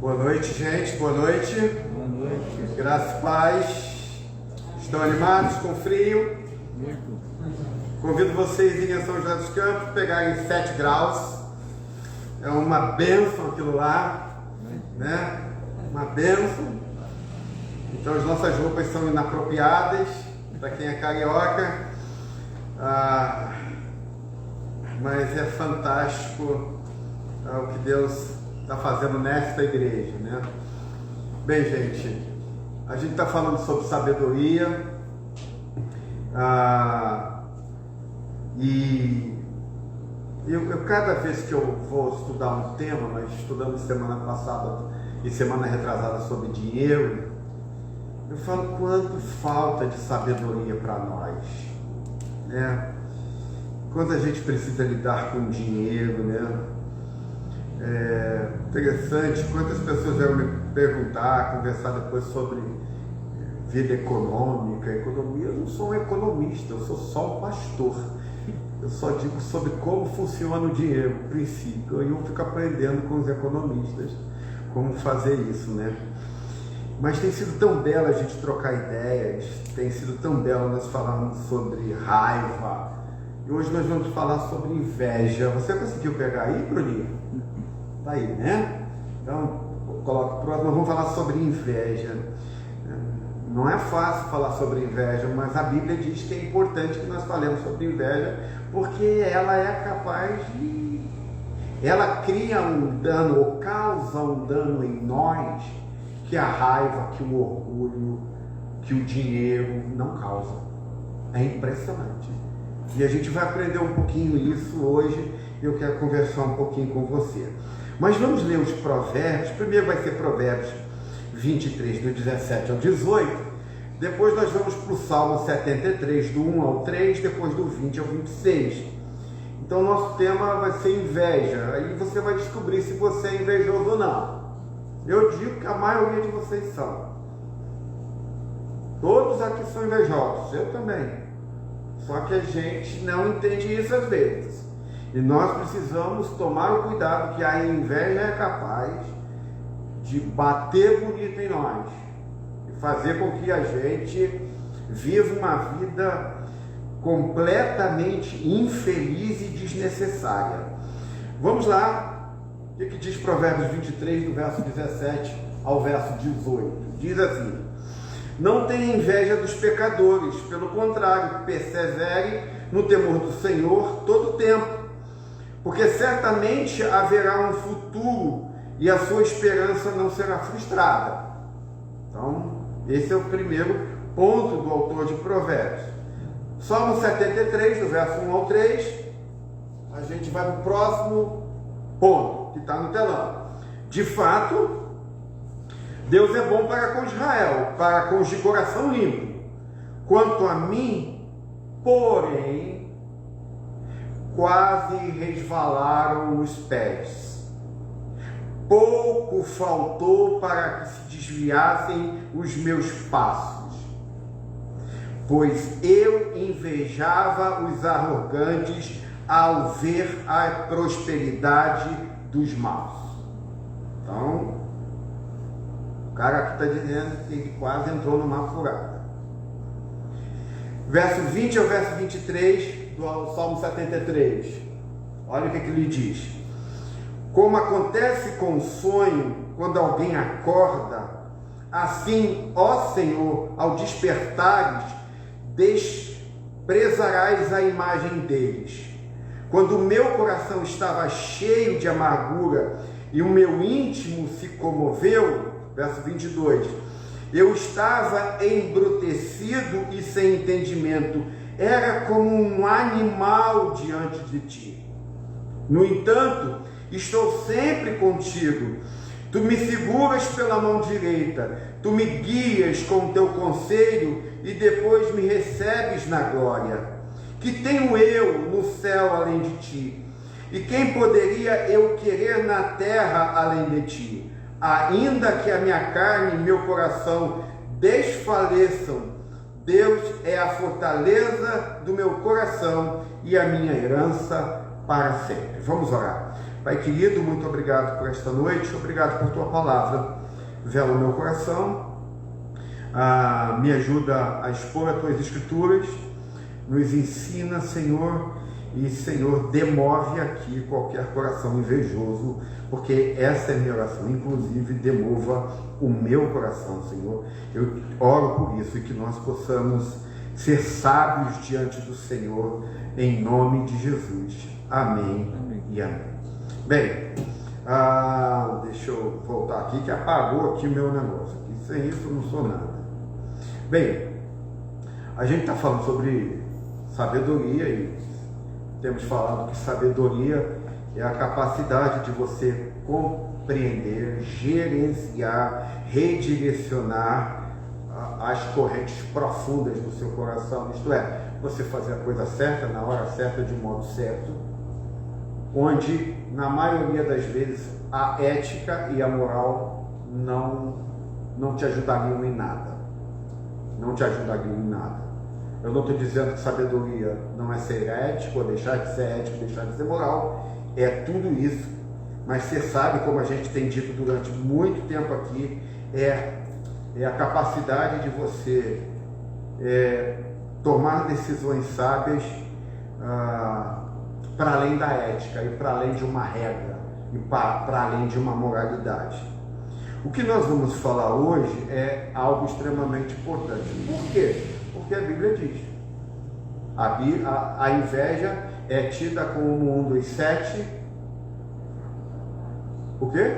Boa noite, gente. Boa noite. Boa noite. Graças e paz. Estão animados com frio? Muito. Convido vocês a irem a São José dos Campos, pegarem 7 graus. É uma bênção aquilo lá, né? Uma bênção. Então as nossas roupas são inapropriadas para quem é carioca. Mas é fantástico o que Deus está fazendo nesta igreja, né? Bem, gente, a gente está falando sobre sabedoria, e eu cada vez que eu vou estudar um tema, nós estudamos semana passada e semana retrasada sobre dinheiro, eu falo quanto falta de sabedoria para nós, né? Quanto a gente precisa lidar com dinheiro, né? É interessante, quantas pessoas vão me perguntar, conversar depois sobre vida econômica, economia. Eu não sou um economista, eu sou só um pastor. Eu só digo sobre como funciona o dinheiro, o princípio, e eu fico aprendendo com os economistas como fazer isso, né? Mas tem sido tão belo a gente trocar ideias, tem sido tão belo nós falarmos sobre raiva, e hoje nós vamos falar sobre inveja. Você conseguiu pegar aí, Bruninho? Tá aí, né? Então, coloca o próximo. Nós vamos falar sobre inveja. Não é fácil falar sobre inveja, mas a Bíblia diz que é importante que nós falemos sobre inveja, porque ela é capaz de... ela cria um dano, ou causa um dano em nós, que a raiva, que o orgulho, que o dinheiro não causam. É impressionante. E a gente vai aprender um pouquinho isso hoje, e eu quero conversar um pouquinho com você. Mas vamos ler os provérbios. Primeiro vai ser Provérbios 23, do 17 ao 18. Depois nós vamos para o Salmo 73, do 1 ao 3, depois do 20 ao 26. Então o nosso tema vai ser inveja. Aí você vai descobrir se você é invejoso ou não. Eu digo que a maioria de vocês são. Todos aqui são invejosos, eu também. Só que a gente não entende isso às vezes. E nós precisamos tomar o cuidado, que a inveja é capaz de bater bonito em nós e fazer com que a gente viva uma vida completamente infeliz e desnecessária. Vamos lá, o que diz Provérbios 23, do verso 17 ao verso 18? Diz assim: não tenha inveja dos pecadores, pelo contrário, persevere no temor do Senhor todo o tempo, porque certamente haverá um futuro e a sua esperança não será frustrada. Então, esse é o primeiro ponto do autor de Provérbios. Salmo 73, do verso 1 ao 3, a gente vai para o próximo ponto, que está no telão. De fato, Deus é bom para com Israel, para com os de coração limpo. Quanto a mim, porém, quase resvalaram os pés. Pouco faltou para que se desviassem os meus passos, pois eu invejava os arrogantes ao ver a prosperidade dos maus. Então, o cara aqui está dizendo que ele quase entrou numa furada. Verso 20 ao verso 23 do Salmo 73. Olha o que ele diz: como acontece com o sonho quando alguém acorda, assim, ó Senhor, ao despertares, desprezarás a imagem deles. Quando o meu coração estava cheio de amargura e o meu íntimo se comoveu, verso 22, eu estava embrutecido e sem entendimento, era como um animal diante de ti. No entanto, estou sempre contigo, tu me seguras pela mão direita, tu me guias com o teu conselho e depois me recebes na glória. Que tenho eu no céu além de ti? E quem poderia eu querer na terra além de ti? Ainda que a minha carne e meu coração desfaleçam, Deus é a fortaleza do meu coração e a minha herança para sempre. Vamos orar. Pai querido, muito obrigado por esta noite, obrigado por tua palavra. Vela o meu coração, me ajuda a expor as tuas escrituras, nos ensina, Senhor, e Senhor, demove aqui qualquer coração invejoso, porque essa é a minha oração, inclusive demova o meu coração, Senhor. Eu oro por isso e que nós possamos ser sábios diante do Senhor, em nome de Jesus. Amém, amém. E amém. Bem, deixa eu voltar aqui, que apagou aqui meu negócio. Aqui, sem isso eu não sou nada. Bem, a gente está falando sobre sabedoria e temos falado que sabedoria é a capacidade de você compreender, gerenciar, redirecionar as correntes profundas do seu coração. Isto é, você fazer a coisa certa, na hora certa, de modo certo, onde, na maioria das vezes, a ética e a moral não te ajudariam em nada. Não te ajudariam em nada. Eu não estou dizendo que sabedoria não é ser ético, ou deixar de ser ético, deixar de ser moral. É tudo isso. Mas você sabe, como a gente tem dito durante muito tempo aqui, é a capacidade de você tomar decisões sábias para além da ética e para além de uma regra e para além de uma moralidade. O que nós vamos falar hoje é algo extremamente importante. Por quê? Porque a Bíblia diz. A inveja é tida como um dos 7 o quê?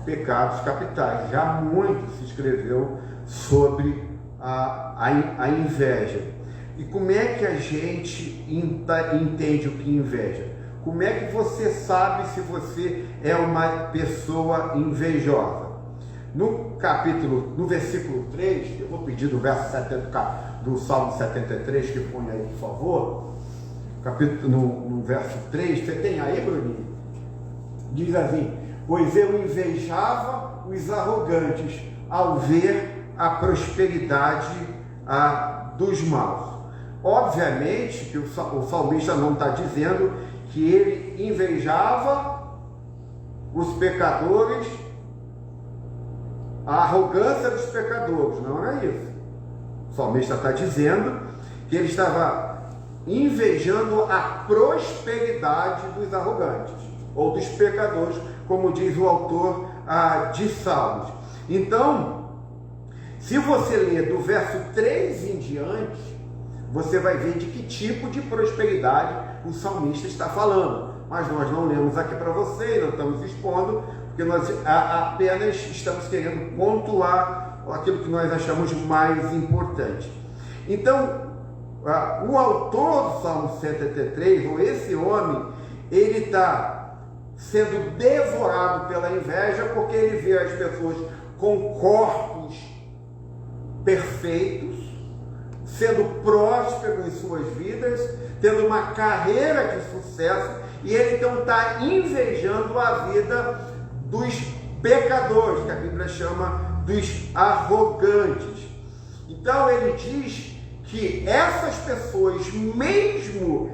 Pecados capitais. Já muito se escreveu sobre a inveja. E como é que a gente entende o que é inveja? Como é que você sabe se você é uma pessoa invejosa? No versículo 3, eu vou pedir do verso 70, do Salmo 73, que põe aí, por favor. No verso 3, você tem aí, Bruninho? Diz assim: pois eu invejava os arrogantes ao ver a prosperidade dos maus. Obviamente que o salmista não está dizendo que ele invejava os pecadores, a arrogância dos pecadores, não é isso. O salmista está dizendo que ele estava invejando a prosperidade dos arrogantes, ou dos pecadores, como diz o autor de Salmos. Então, se você ler do verso 3 em diante, você vai ver de que tipo de prosperidade o salmista está falando. Mas nós não lemos aqui para você, não estamos expondo, porque nós apenas estamos querendo pontuar aquilo que nós achamos mais importante. Então, o autor do Salmo 73, ou esse homem, ele está sendo devorado pela inveja, porque ele vê as pessoas com corpos perfeitos, sendo próspero em suas vidas, tendo uma carreira de sucesso, e ele então está invejando a vida dos pecadores, que a Bíblia chama dos arrogantes. Então ele diz que essas pessoas, mesmo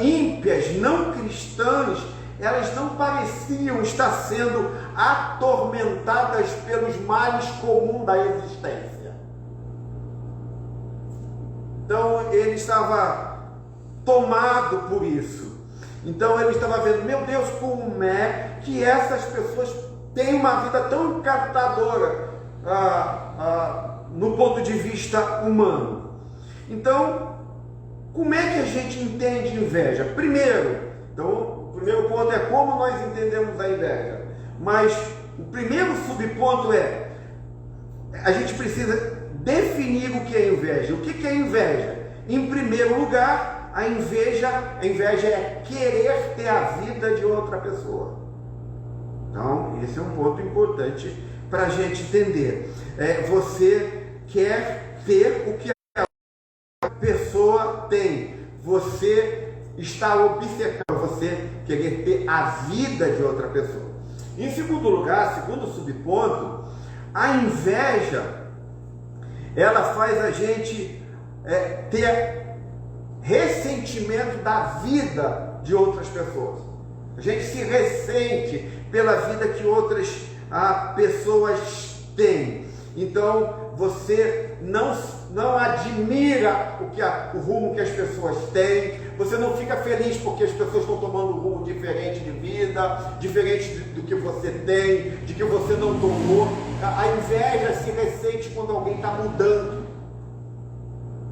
ímpias, não cristãs, elas não pareciam estar sendo atormentadas pelos males comuns da existência. Então ele estava tomado por isso. Então ele estava vendo, meu Deus, como é que essas pessoas têm uma vida tão encantadora no ponto de vista humano. Então, como é que a gente entende inveja? O primeiro ponto é como nós entendemos a inveja. Mas o primeiro subponto é, a gente precisa definir o que é inveja. O que é inveja? Em primeiro lugar, a inveja é querer ter a vida de outra pessoa. Então, esse é um ponto importante para a gente entender. Você quer ter o que a pessoa tem. Você está obcecado, você querer ter a vida de outra pessoa. Em segundo lugar, segundo subponto, a inveja, ela faz a gente ter ressentimento da vida de outras pessoas. A gente se ressente pela vida que outras pessoas têm. Então você não admira o rumo que as pessoas têm. Você não fica feliz porque as pessoas estão tomando um rumo diferente de vida, diferente do que você tem, de que você não tomou. A inveja se ressente quando alguém está mudando,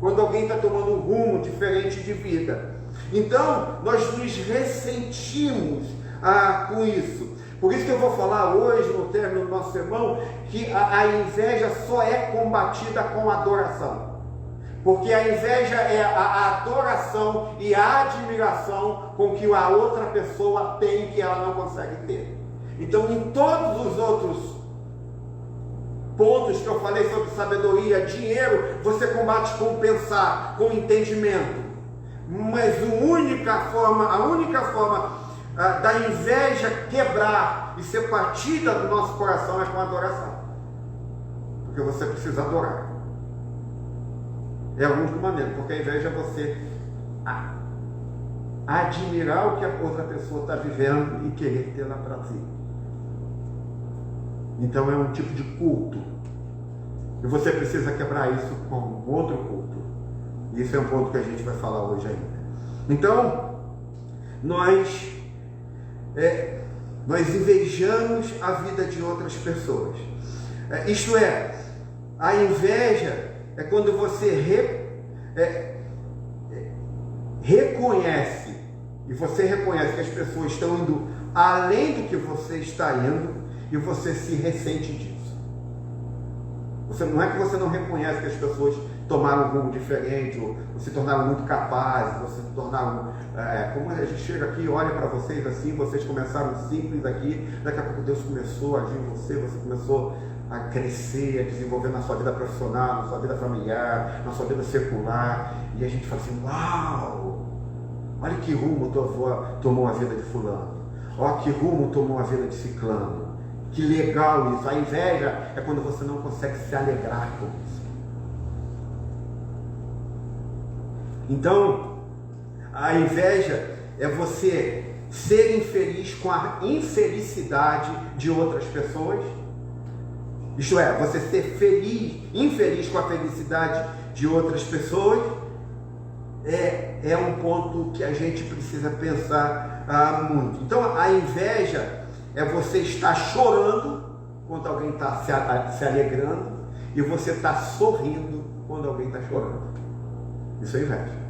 quando alguém está tomando um rumo diferente de vida. Então nós nos ressentimos com isso. Por isso que eu vou falar hoje, no término do nosso sermão, que a inveja só é combatida com adoração. Porque a inveja é a adoração e a admiração com que a outra pessoa tem que ela não consegue ter. Então, em todos os outros pontos que eu falei sobre sabedoria, dinheiro, você combate com pensar, com entendimento. Mas a única forma da inveja quebrar e ser partida do nosso coração é com adoração. Porque você precisa adorar. É a única maneira, porque a inveja é você admirar o que a outra pessoa está vivendo e querer ter lá para si. Então é um tipo de culto. E você precisa quebrar isso com outro culto. E isso é um ponto que a gente vai falar hoje ainda. Então, nós invejamos a vida de outras pessoas. Isto é, a inveja é quando você reconhece, e você reconhece que as pessoas estão indo além do que você está indo, e você se ressente disso. Não é que você não reconhece que as pessoas tomaram um rumo diferente, ou se tornaram muito capazes, ou se tornaram, como a gente chega aqui e olha para vocês assim, vocês começaram simples aqui, daqui a pouco Deus começou a agir em você começou a crescer, a desenvolver na sua vida profissional, na sua vida familiar, na sua vida secular, e a gente fala assim, uau, olha que rumo tomou a vida de fulano, olha que rumo tomou a vida de ciclano, que legal isso. A inveja é quando você não consegue se alegrar com isso. Então, a inveja é você ser infeliz com a infelicidade de outras pessoas. Isto é, você ser infeliz com a felicidade de outras pessoas. É um ponto que a gente precisa pensar muito. Então, a inveja é você estar chorando quando alguém está se alegrando, e você está sorrindo quando alguém está chorando. Isso é inveja.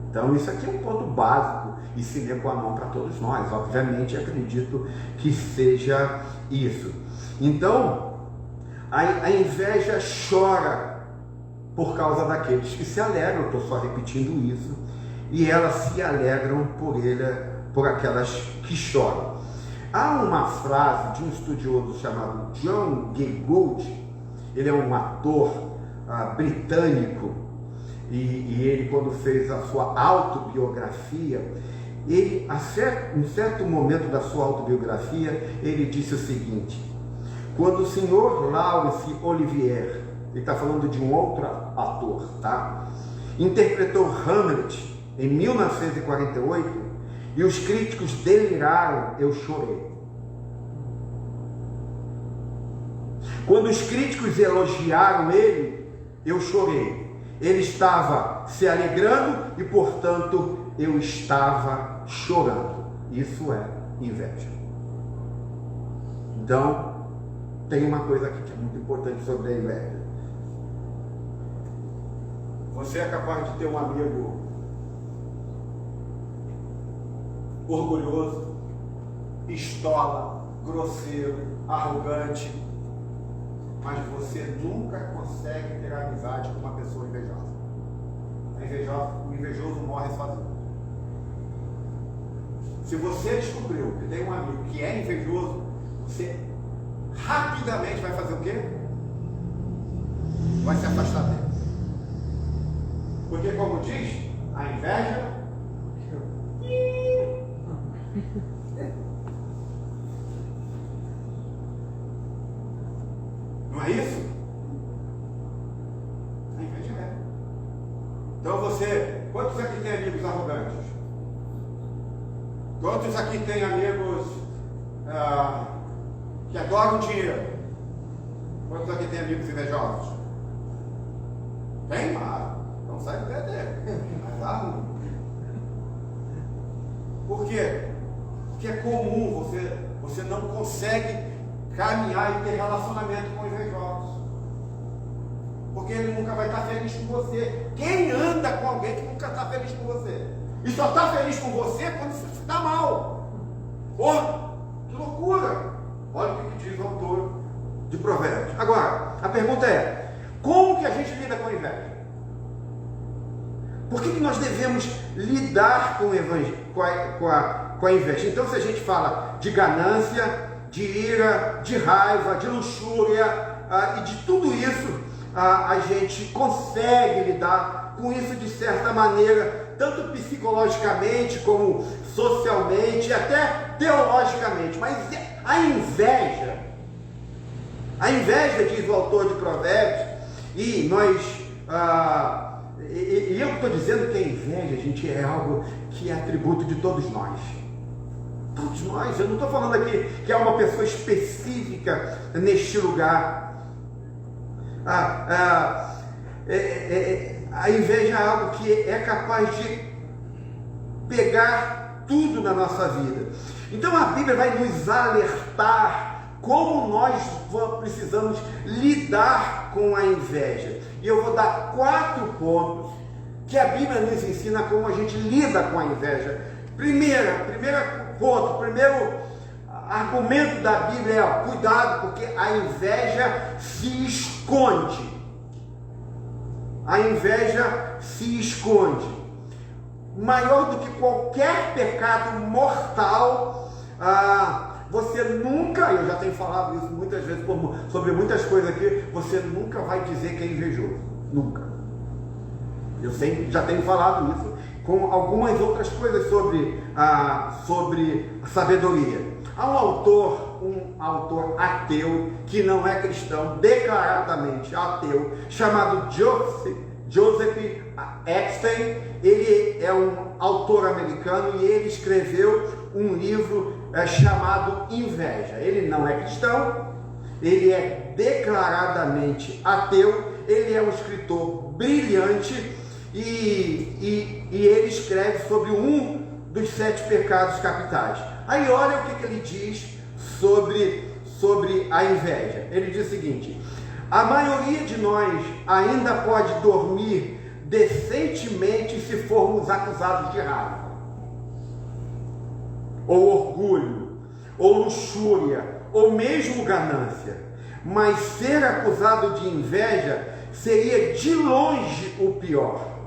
Então isso aqui é um ponto básico e sine qua non para todos nós. Obviamente acredito que seja isso. Então a inveja chora por causa daqueles que se alegram. Estou só repetindo isso. E elas se alegram por aquelas que choram. Há uma frase de um estudioso chamado John Gielgud. Ele é um ator britânico, e ele, quando fez a sua autobiografia, ele, em certo momento da sua autobiografia, ele disse o seguinte: quando o senhor Laurence Olivier, ele está falando de um outro ator, tá? Interpretou Hamlet em 1948, e os críticos deliraram, eu chorei. Quando os críticos elogiaram ele, eu chorei. Ele estava se alegrando e, portanto, eu estava chorando. Isso é inveja. Então, tem uma coisa aqui que é muito importante sobre a inveja. Você é capaz de ter um amigo orgulhoso, pistola, grosseiro, arrogante, mas você nunca consegue ter amizade com uma pessoa invejosa. O invejoso morre sozinho. Se você descobriu que tem um amigo que é invejoso, você rapidamente vai fazer o quê? Vai se afastar dele. Porque, como diz, a inveja não é isso? A inveja é. Então quantos aqui tem amigos arrogantes? Quantos aqui têm amigos que adoram dinheiro? Quantos aqui têm amigos invejosos? Tem? Não sai do pé dele. Mas lá por quê? Porque é comum, você não consegue caminhar e ter relacionamento com invejosos. Porque ele nunca vai estar feliz com você. Quem anda com alguém que nunca está feliz com você? E só está feliz com você quando você se dá mal. Que loucura! Olha o que diz o autor de Provérbios. Agora, a pergunta é: como que a gente lida com a inveja? Por que nós devemos lidar com a inveja? Então, se a gente fala de ganância, de ira, de raiva, de luxúria e de tudo isso, a gente consegue lidar com isso de certa maneira, tanto psicologicamente como socialmente, até teologicamente. Mas a inveja, diz o autor de Provérbios, e nós... E eu estou dizendo que a inveja, gente, é algo que é atributo de todos nós. Todos nós. Eu não estou falando aqui que é uma pessoa específica neste lugar. A inveja é algo que é capaz de pegar tudo na nossa vida. Então a Bíblia vai nos alertar como nós precisamos lidar com a inveja. E eu vou dar 4 pontos que a Bíblia nos ensina como a gente lida com a inveja. Primeiro argumento da Bíblia é: cuidado, porque a inveja se esconde. A inveja se esconde. Maior do que qualquer pecado mortal, você nunca, eu já tenho falado isso muitas vezes sobre muitas coisas aqui, você nunca vai dizer que é invejoso. Nunca. Eu sempre já tenho falado isso com algumas outras coisas sobre a sabedoria. Há um autor ateu, que não é cristão, declaradamente ateu, chamado Joseph Epstein. Ele é um autor americano e ele escreveu um livro chamado Inveja. Ele não é cristão, ele é declaradamente ateu, ele é um escritor brilhante e ele escreve sobre um dos 7 pecados capitais. Aí olha o que ele diz sobre a inveja. Ele diz o seguinte: a maioria de nós ainda pode dormir decentemente se formos acusados de raiva, ou orgulho, ou luxúria, ou mesmo ganância. Mas ser acusado de inveja seria de longe o pior.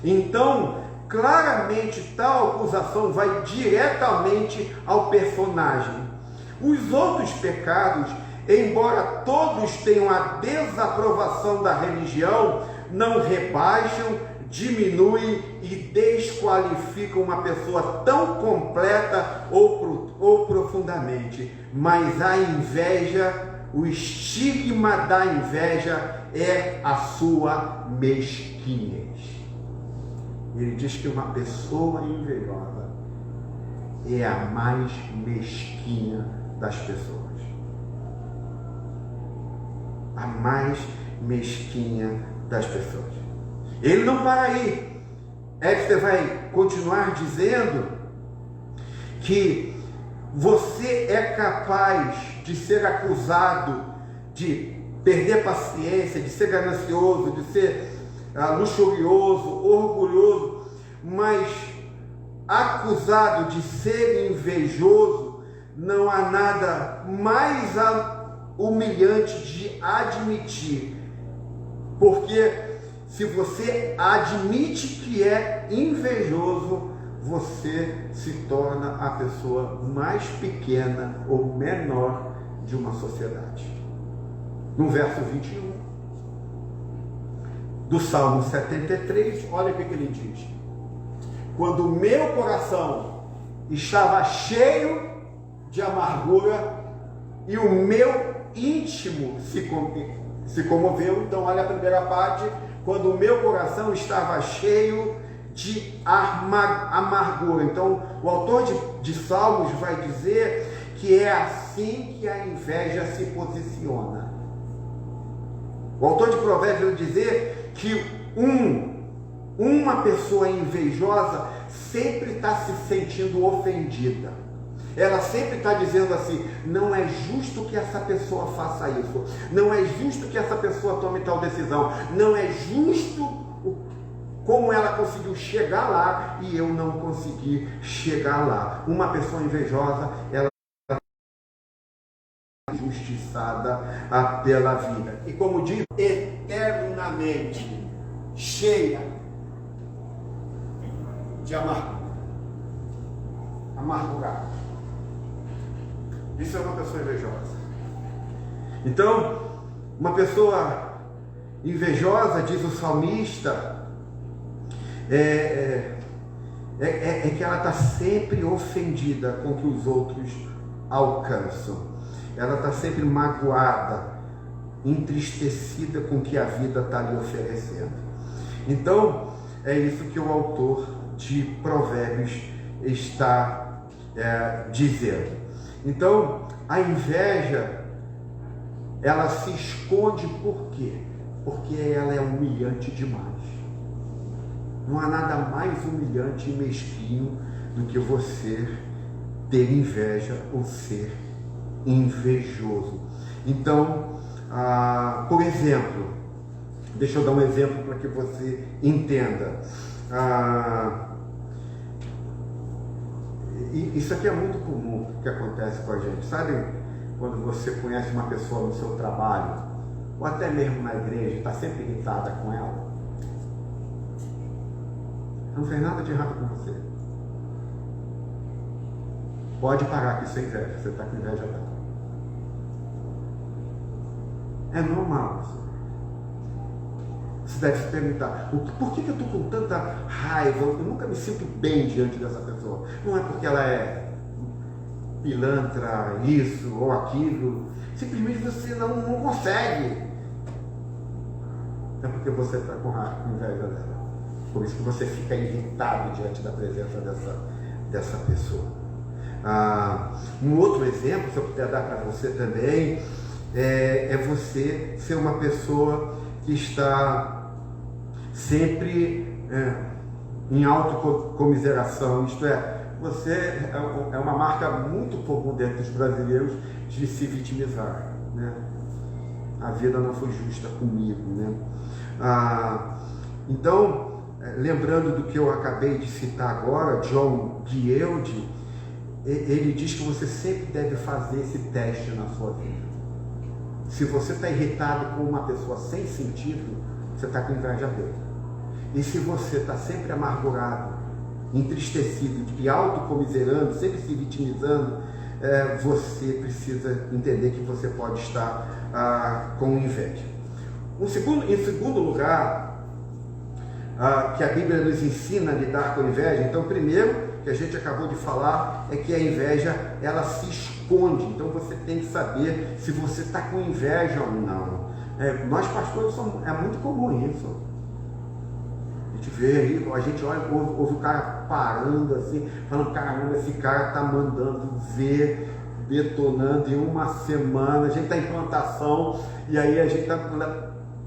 Então, claramente, tal acusação vai diretamente ao personagem. Os outros pecados, embora todos tenham a desaprovação da religião, não rebaixam, diminuem e desqualificam uma pessoa tão completa ou profundamente. Mas a inveja, o estigma da inveja é a sua mesquinhez. Ele diz que uma pessoa invejosa é a mais mesquinha das pessoas. A mais mesquinha das pessoas. Ele não para aí. Epstein vai continuar dizendo que você é capaz de ser acusado de perder paciência, de ser ganancioso, de ser luxurioso, orgulhoso, mas acusado de ser invejoso, não há nada mais humilhante de admitir, porque se você admite que é invejoso, você se torna a pessoa mais pequena ou menor de uma sociedade. No verso 21 do Salmo 73, olha o que ele diz: quando o meu coração estava cheio de amargura e o meu íntimo se comoveu. Então olha a primeira parte: quando o meu coração estava cheio de amargura. Então, o autor de Salmos vai dizer que é assim que a inveja se posiciona. O autor de Provérbios vai dizer que uma pessoa invejosa sempre está se sentindo ofendida. Ela sempre está dizendo assim: não é justo que essa pessoa faça isso, não é justo que essa pessoa tome tal decisão, não é justo como ela conseguiu chegar lá e eu não consegui chegar lá. Uma pessoa invejosa, ela é injustiçada pela vida. E como diz, eternamente cheia de amargurada. Isso é uma pessoa invejosa. Então, uma pessoa invejosa, diz o salmista, é que ela está sempre ofendida com o que os outros alcançam. Ela está sempre magoada, entristecida com o que a vida está lhe oferecendo. Então, é isso que o autor de Provérbios está dizendo. Então, a inveja, ela se esconde por quê? Porque ela é humilhante demais. Não há nada mais humilhante e mesquinho do que você ter inveja ou ser invejoso. Então, por exemplo, deixa eu dar um exemplo para que você entenda. Isso aqui é muito comum que acontece com a gente. Sabe quando você conhece uma pessoa no seu trabalho, ou até mesmo na igreja, está sempre irritada com ela? Não fez nada de errado com você. Pode parar que isso é inveja. Você está com inveja dela. É normal isso. Você deve se perguntar: por que eu estou com tanta raiva? Eu nunca me sinto bem diante dessa pessoa. Não é porque ela é pilantra, isso ou aquilo. Simplesmente você não consegue. É porque você está com inveja dela. Por isso que você fica irritado diante da presença dessa pessoa. Um outro exemplo, se eu puder dar para você também, é você ser uma pessoa que está sempre em autocomiseração. Isto é, você é uma marca muito comum dentro dos brasileiros de se vitimizar, né? A vida não foi justa comigo, né? Então, lembrando do que eu acabei de citar agora, John Guieldi, ele diz que você sempre deve fazer esse teste na sua vida. Se você está irritado com uma pessoa sem sentido, você está com inveja dele. E se você está sempre amargurado, entristecido e autocomiserando, sempre se vitimizando, você precisa entender que você pode estar com inveja. Em segundo lugar, que a Bíblia nos ensina a lidar com a inveja. Então, primeiro, que a gente acabou de falar, é que a inveja, ela se esconde. Então você tem que saber se você está com inveja ou não. Nós pastores é muito comum isso. A gente vê aí, a gente olha, ouve o cara parando assim, falando: caramba, esse cara está mandando ver, detonando em uma semana. A gente está em plantação e aí a gente está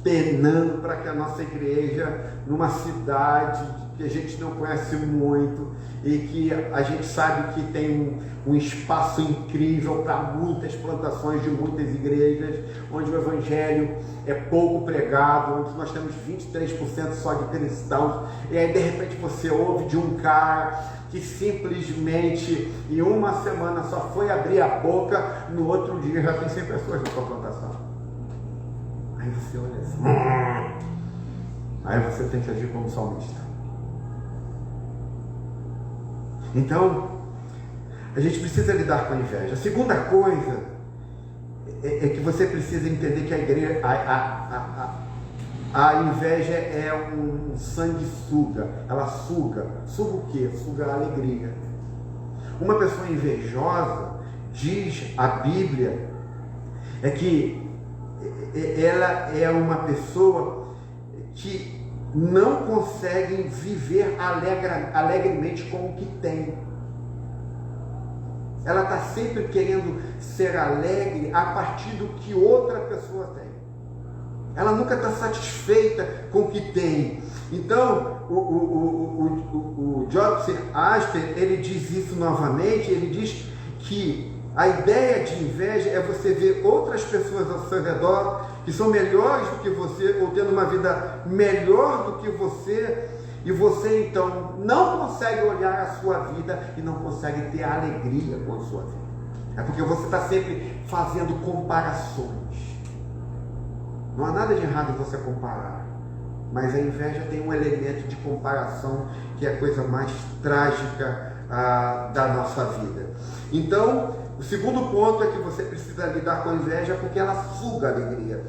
penando para que a nossa igreja, numa cidade que a gente não conhece muito e que a gente sabe que tem um espaço incrível para muitas plantações de muitas igrejas, onde o evangelho é pouco pregado, onde nós temos 23% só de cristãos, e aí de repente você ouve de um cara que simplesmente em uma semana só foi abrir a boca, no outro dia já tem 100 pessoas na sua plantação. Aí você olha assim, aí você tem que agir como salmista. Então, a gente precisa lidar com a inveja. A segunda coisa é que você precisa entender que a inveja é um sanguessuga. Ela suga. Suga o quê? Suga a alegria. Uma pessoa invejosa, diz a Bíblia, é que ela é uma pessoa que não conseguem viver alegremente com o que tem. Ela está sempre querendo ser alegre a partir do que outra pessoa tem. Ela nunca está satisfeita com o que tem. Então, o Joseph Asper, ele diz isso novamente, ele diz que a ideia de inveja é você ver outras pessoas ao seu redor que são melhores do que você, ou tendo uma vida melhor do que você, e você então não consegue olhar a sua vida e não consegue ter alegria com a sua vida. É porque você está sempre fazendo comparações. Não há nada de errado em você comparar, mas a inveja tem um elemento de comparação que é a coisa mais trágica da nossa vida. Então, o segundo ponto é que você precisa lidar com a inveja porque ela suga a alegria.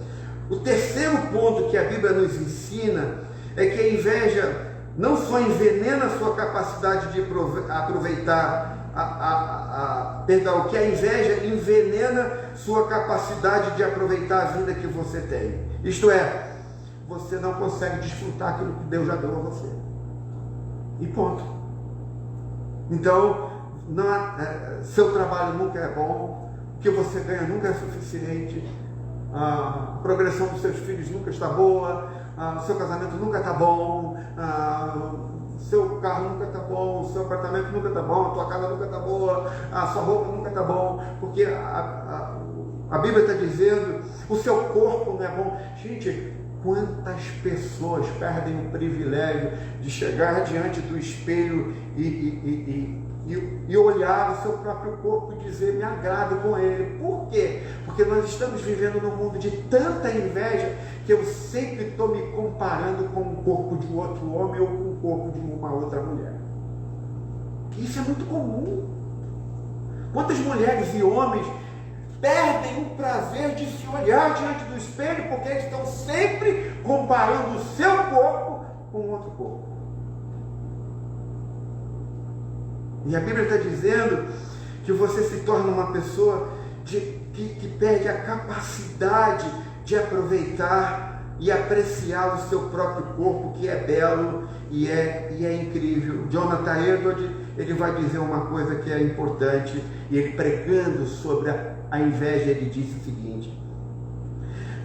O terceiro ponto que a Bíblia nos ensina é que a inveja não só envenena a sua capacidade de aproveitar, perdão, que a inveja envenena sua capacidade de aproveitar a vida que você tem. Isto é, você não consegue desfrutar aquilo que Deus já deu a você. E ponto. Então, seu trabalho nunca é bom, o que você ganha nunca é suficiente, a progressão dos seus filhos nunca está boa, o seu casamento nunca está bom, seu carro nunca está bom, o seu apartamento nunca está bom, a tua casa nunca está boa, a sua roupa nunca está bom, porque a Bíblia está dizendo, o seu corpo não é bom. Gente, quantas pessoas perdem o privilégio de chegar diante do espelho e olhar o seu próprio corpo e dizer, me agrado com ele. Por quê? Porque nós estamos vivendo num mundo de tanta inveja que eu sempre estou me comparando com o corpo de um outro homem ou com o corpo de uma outra mulher. Isso é muito comum. Quantas mulheres e homens perdem o prazer de se olhar diante do espelho porque eles estão sempre comparando o seu corpo com outro corpo. E a Bíblia está dizendo que você se torna uma pessoa que perde a capacidade de aproveitar e apreciar o seu próprio corpo, que é belo e é incrível. Jonathan Edwards, ele vai dizer uma coisa que é importante, e ele pregando sobre a inveja, ele disse o seguinte: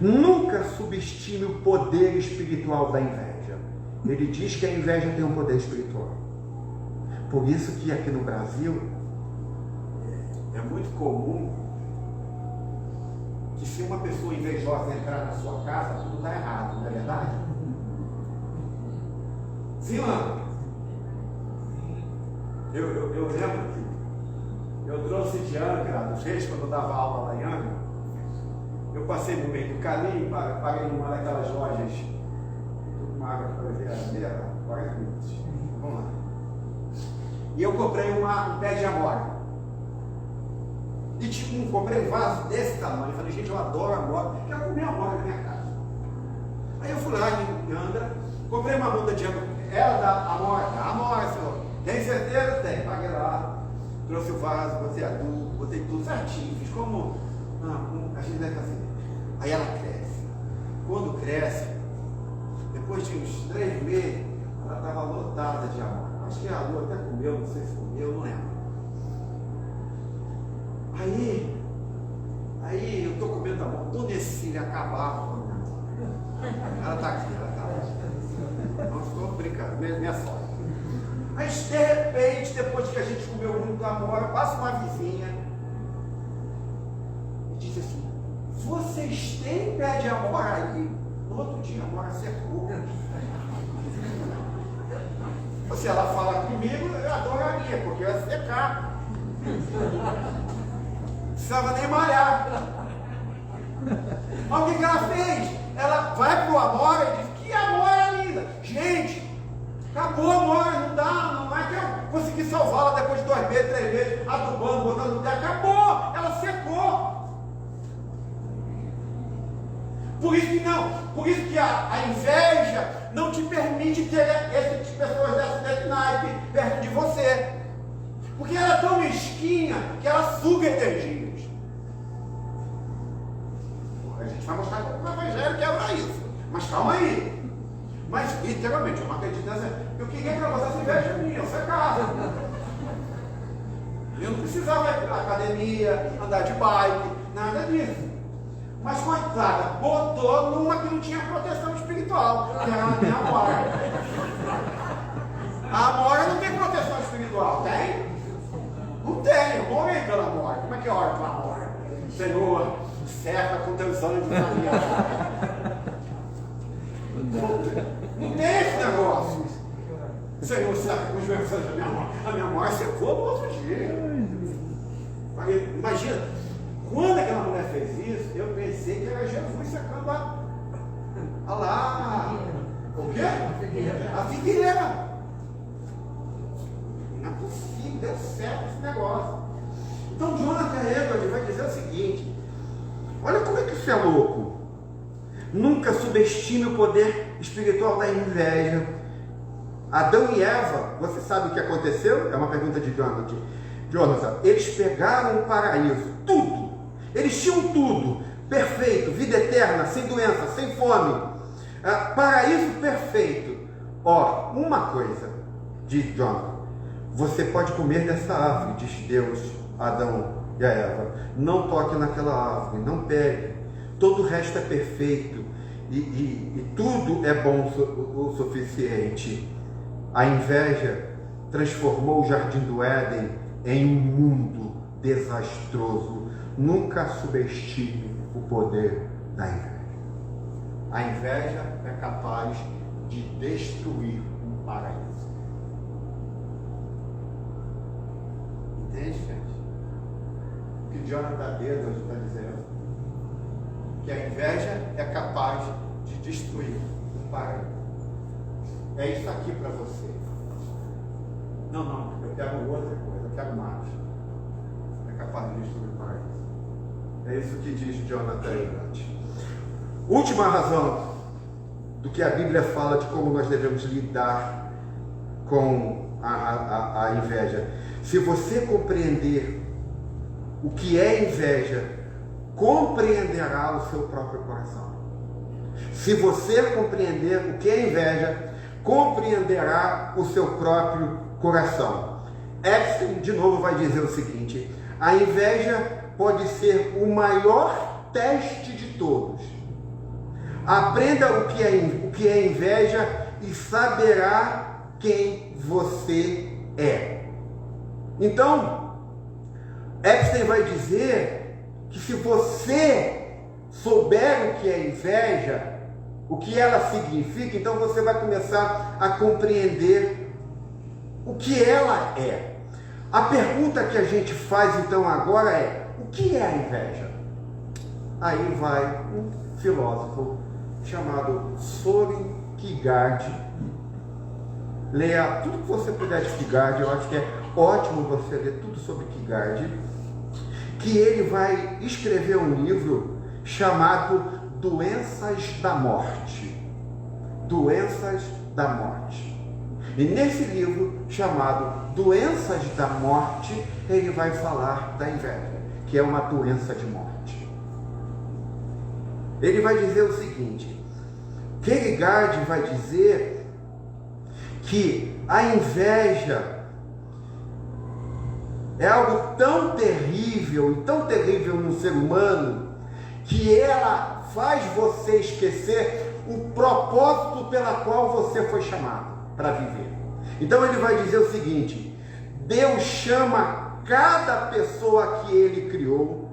nunca subestime o poder espiritual da inveja. Ele diz que a inveja tem um poder espiritual. Por isso que aqui no Brasil é muito comum que se uma pessoa invejosa entrar na sua casa, tudo está errado, não é verdade? Sim, mano. Eu lembro que eu trouxe de Angra, do Reis, quando eu dava aula lá em Angra, eu passei no meio do caminho, parei numa daquelas lojas, uma água para ver a beira, 40 minutos. Vamos lá. E eu comprei um pé de amora. E comprei um vaso desse tamanho. Eu falei, gente, eu adoro amora. Quero comer amora na minha casa. Aí eu fui lá em Angra, comprei uma muda de amora. Ela dá amora, senhor. Tem certeza? Tem. Paguei lá, trouxe o vaso, botei adubo, botei tudo certinho. Fiz como a gente deve fazer. Aí ela cresce. Quando cresce, depois de uns 3 meses, ela estava lotada de amora. Acho que a Lu até comeu, não sei se comeu, não lembro. Aí eu estou comendo a mão, Dona Cecília acabava. Ela está aqui, ela está aqui. Não estou brincando, minha sogra. Aí de repente, depois que a gente comeu muito amora, passa uma vizinha e diz assim: vocês têm pé de amora aí? No outro dia a amora secou. Se ela fala comigo, eu adoraria, porque eu ia secar. Não precisava nem malhar. Mas o que ela fez? Ela vai pro amora e diz: que amora linda! Gente, acabou a amora, não é que eu consegui salvá-la depois de 2 meses, 3 meses, adubando, botando no pé. Acabou! Ela secou. Por isso que a inveja não te permite ter essas pessoas desse naipe perto de você. Porque ela é tão mesquinha que ela suga energias. A gente vai mostrar como o evangelho quebra isso. Mas calma aí. Mas literalmente, eu não acredito nessa. Eu queria que ela fosse inveja minha, eu sou casa. Eu não precisava ir para academia, andar de bike, nada disso. Mas coitada, botou numa que não tinha proteção espiritual, que era a minha Amora. A Amora não tem proteção espiritual, tem? Não tem, eu morei pela Amora. Como é que ora pela Amora? Senhor, cerca com teus anjos na minha vida. Não tem esse negócio. Senhor, cerca com os meus anjos na minha mão. A minha mão secou no outro dia. Imagina, quando aquela mulher fez isso, eu pensei que era Jesus secando a lá. O quê? A figueira. Não é possível, deu certo esse negócio. Então Jonathan Edwards vai dizer o seguinte: olha como é que isso é louco. Nunca subestime o poder espiritual da inveja. Adão e Eva, você sabe o que aconteceu? É uma pergunta de Jonathan. Eles pegaram o paraíso, tudo. Eles tinham tudo, perfeito, vida eterna, sem doença, sem fome. Paraíso perfeito. Ó, uma coisa, diz Jonathan: você pode comer dessa árvore, diz Deus a Adão e a Eva. Não toque naquela árvore, não pegue. Todo o resto é perfeito e tudo é bom o suficiente. A inveja transformou o jardim do Éden em um mundo desastroso. Nunca subestime o poder da inveja. A inveja é capaz de destruir um paraíso. Entende, gente? O que Jonathan Edwards está dizendo? Que a inveja é capaz de destruir um paraíso. É isso aqui para você. Não, eu quero outra coisa, eu quero mais. É capaz de destruir um paraíso. É isso que diz Jonathan Edwards. Última razão do que a Bíblia fala de como nós devemos lidar com a inveja. Se você compreender o que é inveja, compreenderá o seu próprio coração. Se você compreender o que é inveja, compreenderá o seu próprio coração. Epstein, de novo, vai dizer o seguinte: a inveja pode ser o maior teste de todos. Aprenda o que é inveja e saberá quem você é. Então, Epstein vai dizer que se você souber o que é inveja, o que ela significa, então você vai começar a compreender o que ela é. A pergunta que a gente faz então agora é: o que é a inveja? Aí vai um filósofo chamado Soren Kierkegaard. Leia tudo que você puder de Kierkegaard. Eu acho que é ótimo você ler tudo sobre Kierkegaard, que ele vai escrever um livro chamado Doenças da Morte. Doenças da Morte. E nesse livro chamado Doenças da Morte, ele vai falar da inveja, que é uma doença de morte. Ele vai dizer o seguinte: Kierkegaard vai dizer que a inveja é algo tão terrível e tão terrível no ser humano que ela faz você esquecer o propósito pela qual você foi chamado para viver. Então ele vai dizer o seguinte: Deus chama cada pessoa que ele criou,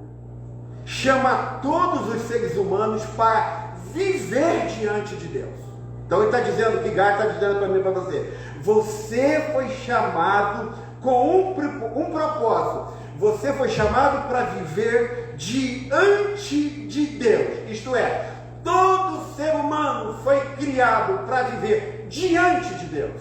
chama todos os seres humanos para viver diante de Deus. Então ele está dizendo, que Gard está dizendo para mim e para você: você foi chamado com um propósito. Você foi chamado para viver diante de Deus. Isto é, todo ser humano foi criado para viver diante de Deus,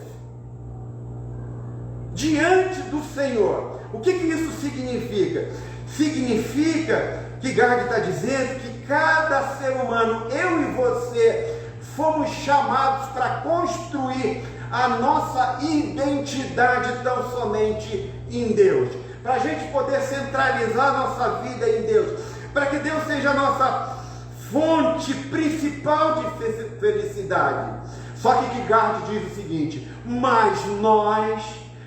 diante do Senhor. O que isso significa? Significa que Gard está dizendo que cada ser humano, eu e você, fomos chamados para construir a nossa identidade tão somente em Deus, para a gente poder centralizar a nossa vida em Deus, para que Deus seja a nossa fonte principal de felicidade. Só que Kierkegaard diz o seguinte: mas nós,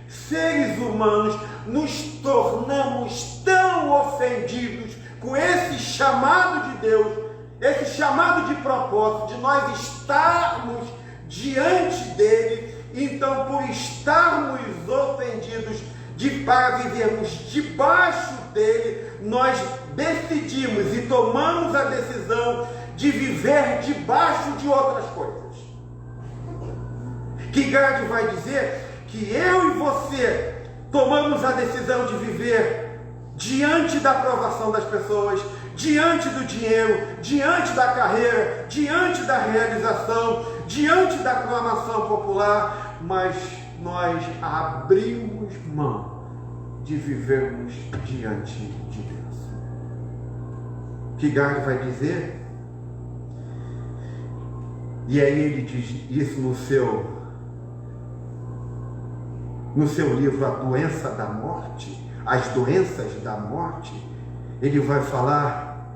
seres humanos, nos tornamos tão ofendidos com esse chamado de Deus, esse chamado de propósito, de nós estarmos diante dele, então por estarmos ofendidos, para vivermos debaixo dele, nós decidimos e tomamos a decisão de viver debaixo de outras coisas. Kierkegaard vai dizer que eu e você tomamos a decisão de viver diante da aprovação das pessoas, diante do dinheiro, diante da carreira, diante da realização, diante da aclamação popular, mas nós abrimos mão de vivermos diante de Deus. Kierkegaard vai dizer, e aí ele diz isso no seu livro A Doença da Morte, As Doenças da Morte, ele vai falar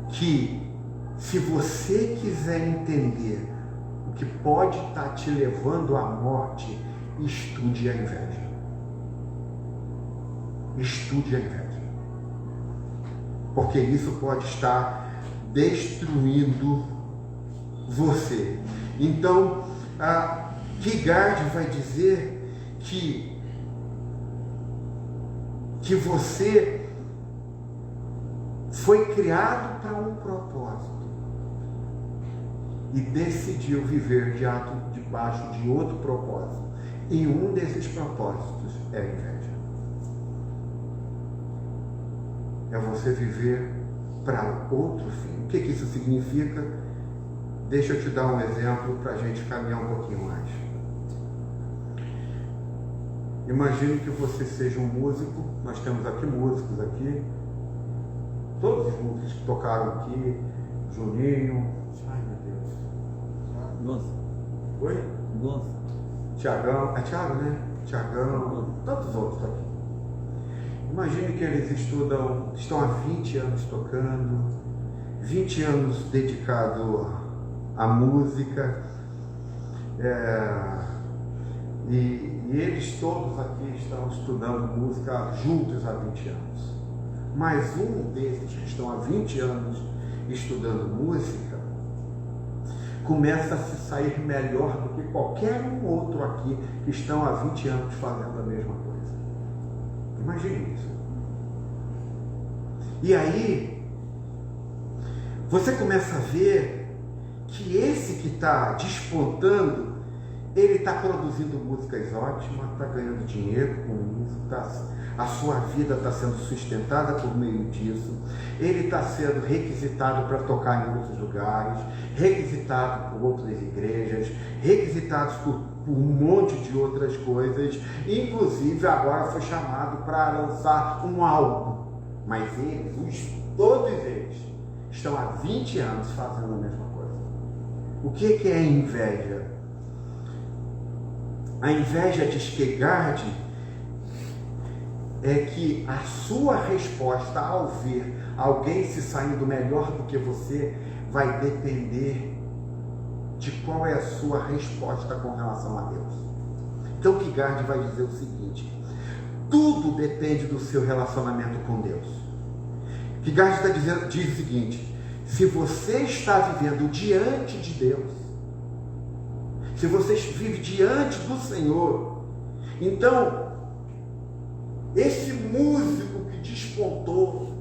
que se você quiser entender o que pode estar te levando à morte, estude a inveja. Estude a inveja. Porque isso pode estar destruindo você. Então, Kierkegaard vai dizer que você foi criado para um propósito e decidiu viver debaixo de outro propósito. E um desses propósitos é a inveja. É você viver para outro fim. O que isso significa? Deixa eu te dar um exemplo para a gente caminhar um pouquinho mais. Imagine que você seja um músico. Nós temos aqui músicos aqui. Todos os músicos que tocaram aqui. Juninho. Ai, meu Deus. Nossa. Oi? Nossa. Tiagão. É Tiago, né? Tiagão. Tantos outros aqui. Imagine que eles estão há 20 anos tocando. 20 anos dedicados à música. E eles todos aqui estão estudando música juntos há 20 anos. Mas um desses que estão há 20 anos estudando música começa a se sair melhor do que qualquer um outro aqui que estão há 20 anos fazendo a mesma coisa. Imagine isso. E aí você começa a ver que esse que está despontando, ele está produzindo músicas ótimas, está ganhando dinheiro com isso, a sua vida está sendo sustentada por meio disso, ele está sendo requisitado para tocar em outros lugares, requisitado por outras igrejas, requisitado por um monte de outras coisas, inclusive agora foi chamado para lançar um álbum, mas todos eles, estão há 20 anos fazendo a mesma coisa. O que é inveja? A inveja de Kierkegaard é que a sua resposta ao ver alguém se saindo melhor do que você vai depender de qual é a sua resposta com relação a Deus. Então Kierkegaard vai dizer o seguinte: tudo depende do seu relacionamento com Deus. Kierkegaard diz o seguinte: se você está vivendo diante de Deus, se você vive diante do Senhor, então esse músico que despontou,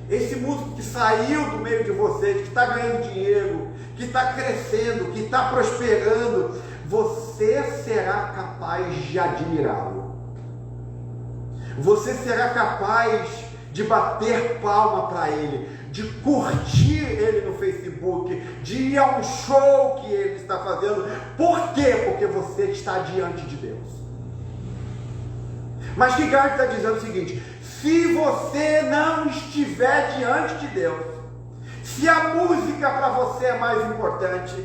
esse músico que saiu do meio de vocês, que está ganhando dinheiro, que está crescendo, que está prosperando, você será capaz de admirá-lo. Você será capaz de bater palma para ele, de curtir ele no Facebook, de ir a um show que ele está fazendo. Por quê? Porque você está diante de Deus. Mas Kierkegaard está dizendo o seguinte: se você não estiver diante de Deus, se a música para você é mais importante,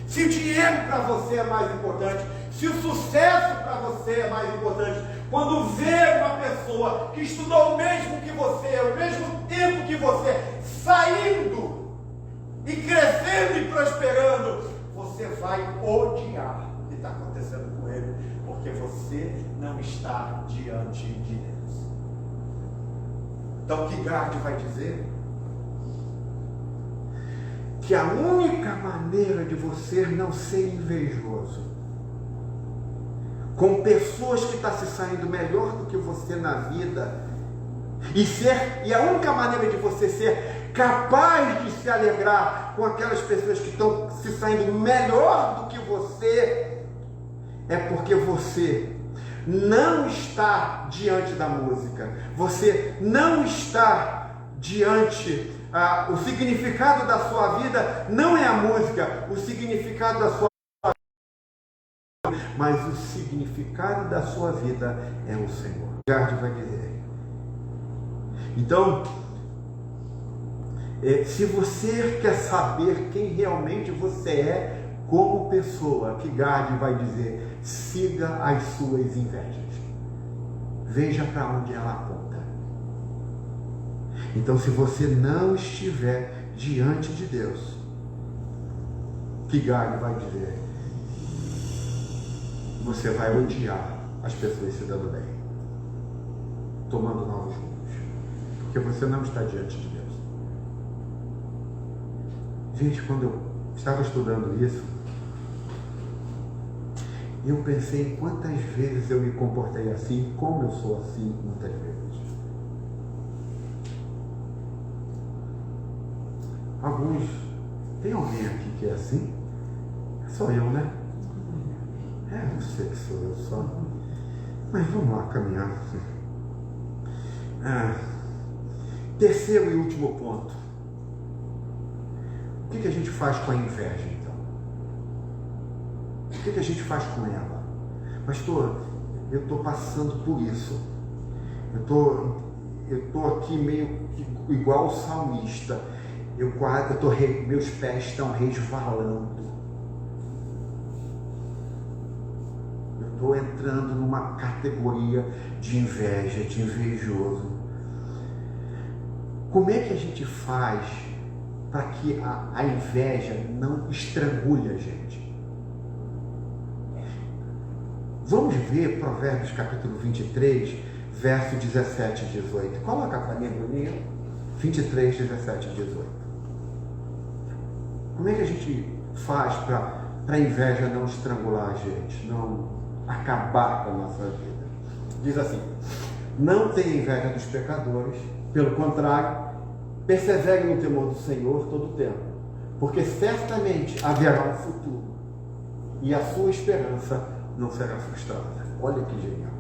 se o dinheiro para você é mais importante, se o sucesso para você é mais importante, quando vê uma pessoa que estudou o mesmo que você, o mesmo tempo que você, saindo e crescendo e prosperando, você estar diante de Deus. Então, Kierkegaard vai dizer que a única maneira de você não ser invejoso com pessoas que estão se saindo melhor do que você na vida, e a única maneira de você ser capaz de se alegrar com aquelas pessoas que estão se saindo melhor do que você, é porque você não está diante da música, você não está diante, o significado da sua vida não é a música, o significado da sua vida, mas o significado da sua vida é o Senhor. Kierkegaard vai dizer. Então, se você quer saber quem realmente você é como pessoa, Kierkegaard vai dizer: siga as suas invejas, veja para onde ela aponta. Então, se você não estiver diante de Deus, Kierkegaard vai dizer, você vai odiar as pessoas se dando bem, tomando novos rumos, porque você não está diante de Deus. Gente, quando eu estava estudando isso, eu pensei em quantas vezes eu me comportei assim, como eu sou assim muitas vezes. Alguns, tem alguém aqui que é assim? Sou eu, né? Eu sei que sou eu só. Mas vamos lá caminhar. Terceiro e último ponto. O que a gente faz com a inveja, então? O que a gente faz com ela? Pastor, eu estou passando por isso. Eu estou aqui meio que igual o salmista. Meus pés estão resvalando. Eu estou entrando numa categoria de inveja, de invejoso. Como é que a gente faz para que a inveja não estrangule a gente? Vamos ver Provérbios capítulo 23, verso 17 e 18. Coloca para mim, Bruninho. 23, 17 e 18. Como é que a gente faz para a inveja não estrangular a gente, não acabar com a nossa vida? Diz assim: não tenha inveja dos pecadores, pelo contrário, persevere no temor do Senhor todo o tempo, porque certamente haverá um futuro e a sua esperança não será frustrada. Olha que genial.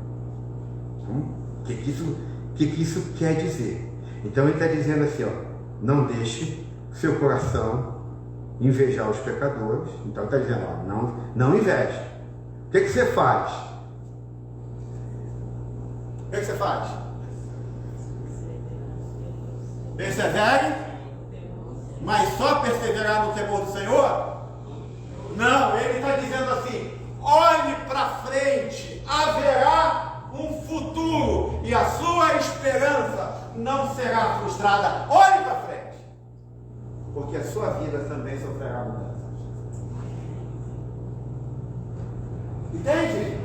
O que isso quer dizer? Então ele está dizendo assim, não deixe seu coração invejar os pecadores. Então ele está dizendo, não inveje. O que você faz? O que você faz? Persevere, mas só perseverar no temor do Senhor? Não, ele está dizendo assim, olhe para frente, haverá um futuro e a sua esperança não será frustrada. Olhe para frente, porque a sua vida também sofrerá mudanças. Entende?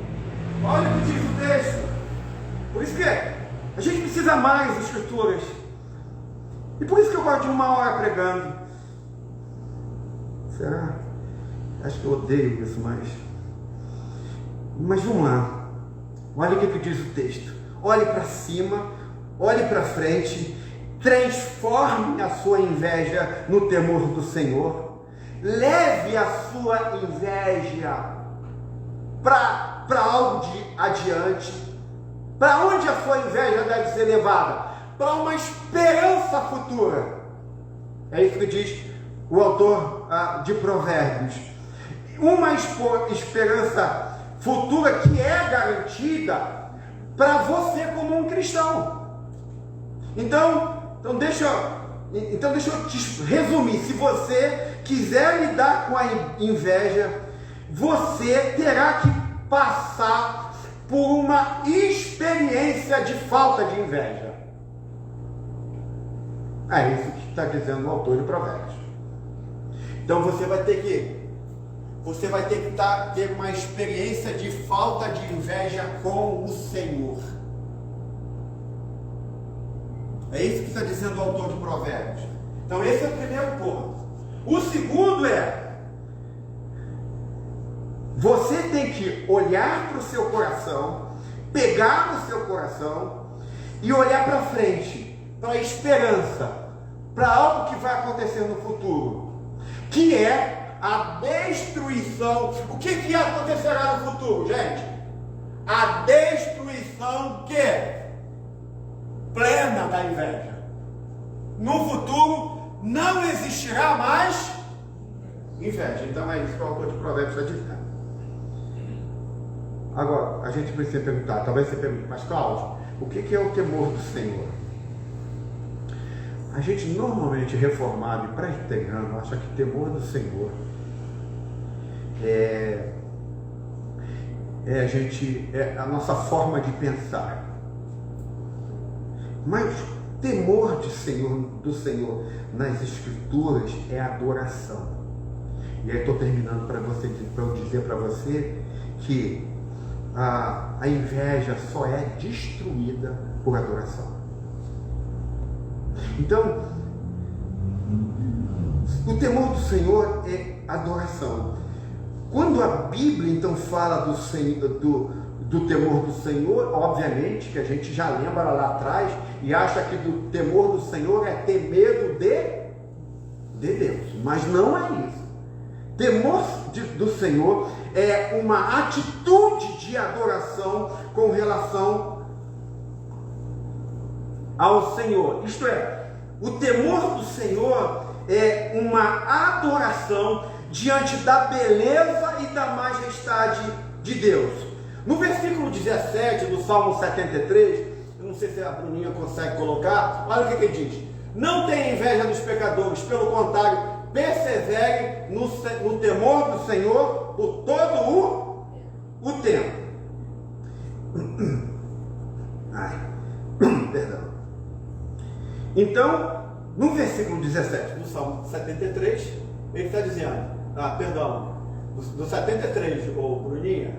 Olha o que diz o texto. Por isso que a gente precisa mais das escrituras. E por isso que eu gosto de 1 hora pregando. Será? Acho que eu odeio isso, mas vamos lá. Olha o que diz o texto. Olhe para cima, olhe para frente, transforme a sua inveja no temor do Senhor. Leve a sua inveja para algo de adiante. Para onde a sua inveja deve ser levada? Para uma esperança futura. É isso que diz o autor de Provérbios. Uma esperança futura que é garantida para você como um cristão. Então deixa eu te resumir. Se você quiser lidar com a inveja, você terá que passar por uma experiência de falta de inveja. É isso que está dizendo o autor de Provérbios. Então você vai ter que você vai ter que ter uma experiência de falta de inveja com o Senhor. É isso que está dizendo o autor de Provérbios. Então esse é o primeiro ponto. O segundo é: você tem que olhar para o seu coração, pegar no seu coração e olhar para frente, para a esperança, para algo que vai acontecer no futuro, que é a destruição. O que acontecerá no futuro, gente? A destruição plena da inveja. No futuro não existirá mais inveja. Então é isso que o autor de Provérbios está dizendo. Agora, a gente precisa perguntar, talvez você pergunte, mas Cláudio, o que é o temor do Senhor? A gente normalmente reformado e presbiteriano acha que temor do Senhor é a nossa forma de pensar. Mas temor do Senhor nas Escrituras é adoração. E aí estou terminando para eu dizer para você que a inveja só é destruída por adoração. Então, o temor do Senhor é adoração. Quando a Bíblia então fala do temor do Senhor, obviamente que a gente já lembra lá atrás e acha que do temor do Senhor é ter medo de Deus, mas não é isso. Temor do Senhor é uma atitude de adoração com relação ao Senhor. Isto é, o temor do Senhor é uma adoração diante da beleza e da majestade de Deus. No versículo 17 do Salmo 73, eu não sei se a Bruninha consegue colocar, olha o que ele diz: não tenha inveja dos pecadores, pelo contrário, persevere no temor do Senhor por todo o tempo. Perdão. Então, no versículo 17 do Salmo 73, ele está dizendo, do 73, Bruninha,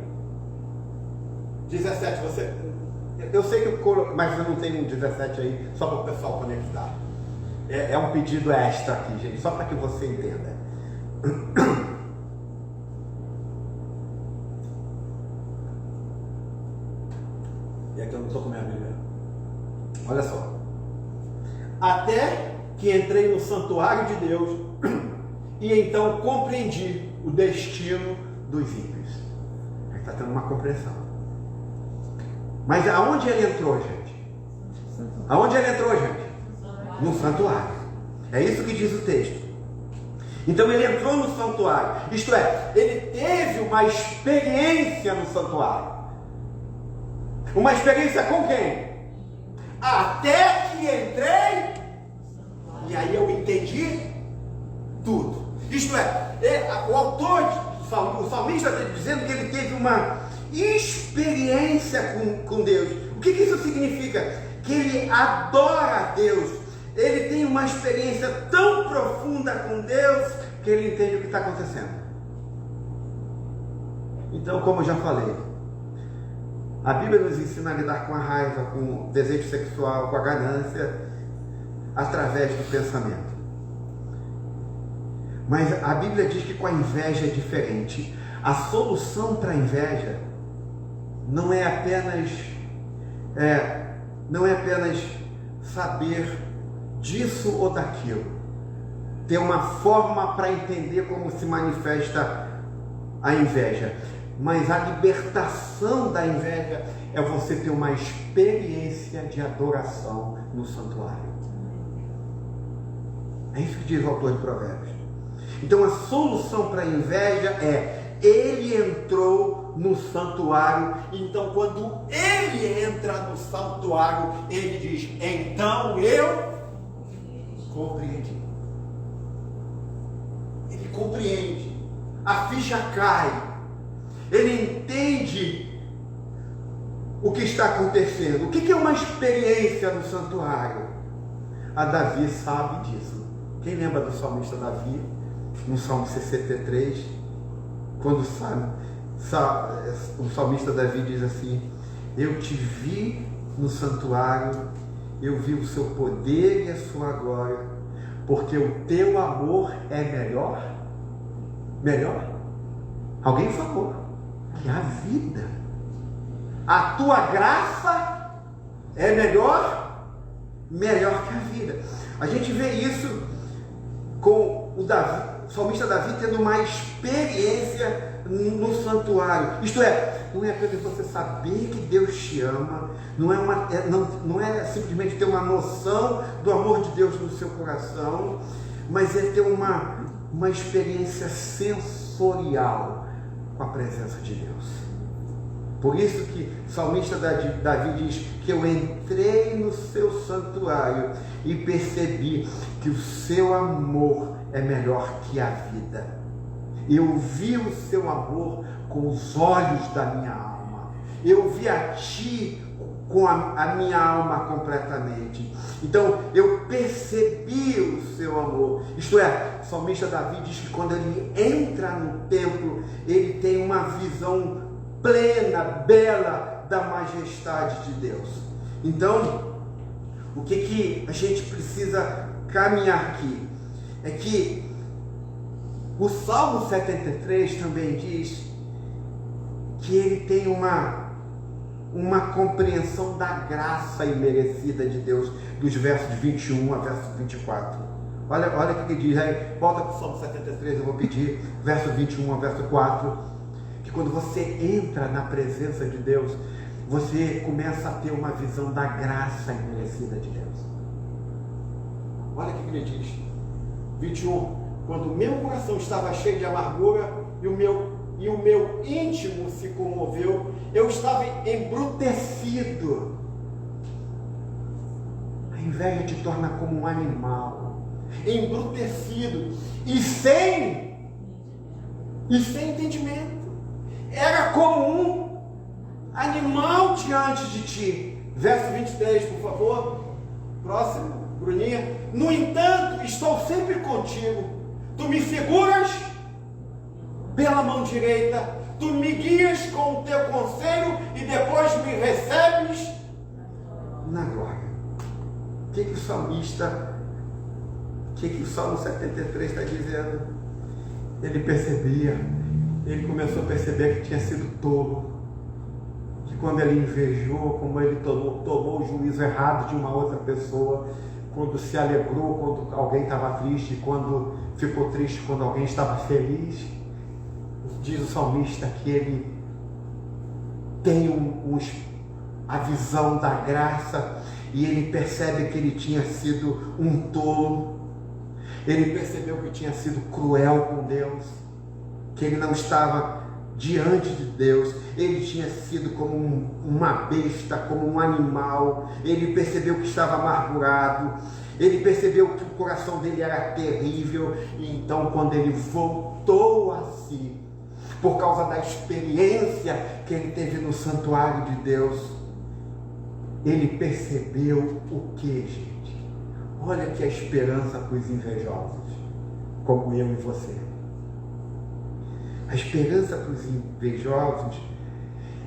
17, eu sei que mas eu não tenho um 17 aí, só para o pessoal conectar. É um pedido extra aqui, gente, só para que você entenda. E aqui eu não estou com minha Bíblia. Olha só. Até que entrei no santuário de Deus e então compreendi o destino dos ímpios. Ele está tendo uma compreensão. Mas aonde ele entrou, gente? Aonde ele entrou, gente? No santuário. É isso que diz o texto. Então ele entrou no santuário. Isto é, ele teve uma experiência no santuário. Uma experiência com quem? Até que entrei, e aí eu entendi tudo. Isto é, o autor, o salmista está dizendo que ele teve uma experiência com Deus. O que isso significa? Que ele adora a Deus. Ele tem uma experiência tão profunda com Deus que ele entende o que está acontecendo. Então, como eu já falei, a Bíblia nos ensina a lidar com a raiva, com o desejo sexual, com a ganância, através do pensamento. Mas a Bíblia diz que com a inveja é diferente. A solução para a inveja não é apenas saber disso ou daquilo, ter uma forma para entender como se manifesta a inveja, mas a libertação da inveja é você ter uma experiência de adoração no santuário. É isso que diz o autor de Provérbios. Então a solução para a inveja é: ele entrou no santuário. Então quando ele entra no santuário, ele diz: então eu compreendi. Ele compreende, a ficha cai, ele entende o que está acontecendo. O que é uma experiência no santuário? A Davi sabe disso. Quem lembra do salmista Davi, no Salmo 63? quando o salmista Davi diz assim: eu te vi no santuário, eu vi o seu poder e a sua glória, porque o teu amor é melhor. Melhor? Alguém falou que a vida. A tua graça é melhor que a vida. A gente vê isso com o salmista Davi tendo uma experiência no santuário. Isto é, não é apenas você saber que Deus te ama, não é simplesmente ter uma noção do amor de Deus no seu coração, mas é ter uma experiência sensorial com a presença de Deus. Por isso que o salmista Davi diz que eu entrei no seu santuário e percebi que o seu amor é melhor que a vida. Eu vi o seu amor com os olhos da minha alma. Eu vi a ti com a minha alma completamente. Então eu percebi o seu amor. Isto é, o salmista Davi diz que quando ele entra no templo, ele tem uma visão plena, bela da majestade de Deus. Então, o que a gente precisa caminhar aqui é que o Salmo 73 também diz que ele tem uma compreensão da graça imerecida de Deus, dos versos 21 a verso 24. Olha o que diz aí, volta para o Salmo 73, eu vou pedir, verso 21 a verso 4. Que quando você entra na presença de Deus, você começa a ter uma visão da graça imerecida de Deus. Olha o que ele diz, 21, quando o meu coração estava cheio de amargura e o meu íntimo se comoveu, eu estava embrutecido. A inveja te torna como um animal, embrutecido e sem entendimento. Era como um animal diante de ti. Verso 23, por favor. Próximo, Bruninha. No entanto, estou sempre contigo. Tu me seguras pela mão direita. Tu me guias com o teu conselho e depois me recebes na glória. O que o salmista, o que o Salmo 73 está dizendo? Ele percebia. Ele começou a perceber que tinha sido tolo, que quando ele invejou, como ele tomou o juízo errado de uma outra pessoa, quando se alegrou quando alguém estava triste, quando ficou triste quando alguém estava feliz, diz o salmista que ele tem a visão da graça e ele percebe que ele tinha sido um tolo, ele percebeu que tinha sido cruel com Deus, que ele não estava diante de Deus, ele tinha sido como uma besta, como um animal, ele percebeu que estava amargurado, ele percebeu que o coração dele era terrível, e então quando ele voltou a si, por causa da experiência que ele teve no santuário de Deus, ele percebeu o que, gente? Olha que a esperança para os invejosos, como eu e você. A esperança para os invejosos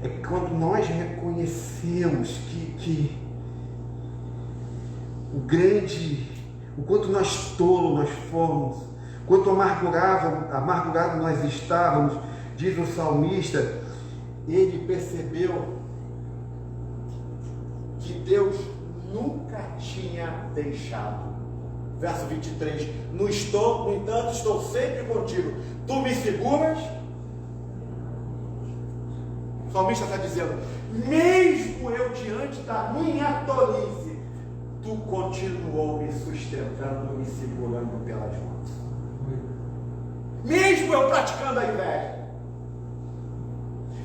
é quando nós reconhecemos que o quanto nós tolos nós fomos, quanto amargurado nós estávamos, diz o salmista, ele percebeu que Deus nunca tinha deixado. Verso 23, no entanto, estou sempre contigo. Tu me seguras. O salmista está dizendo, mesmo eu diante da minha tolice, tu continuou me sustentando, me segurando pelas mãos. Mesmo eu praticando a inveja,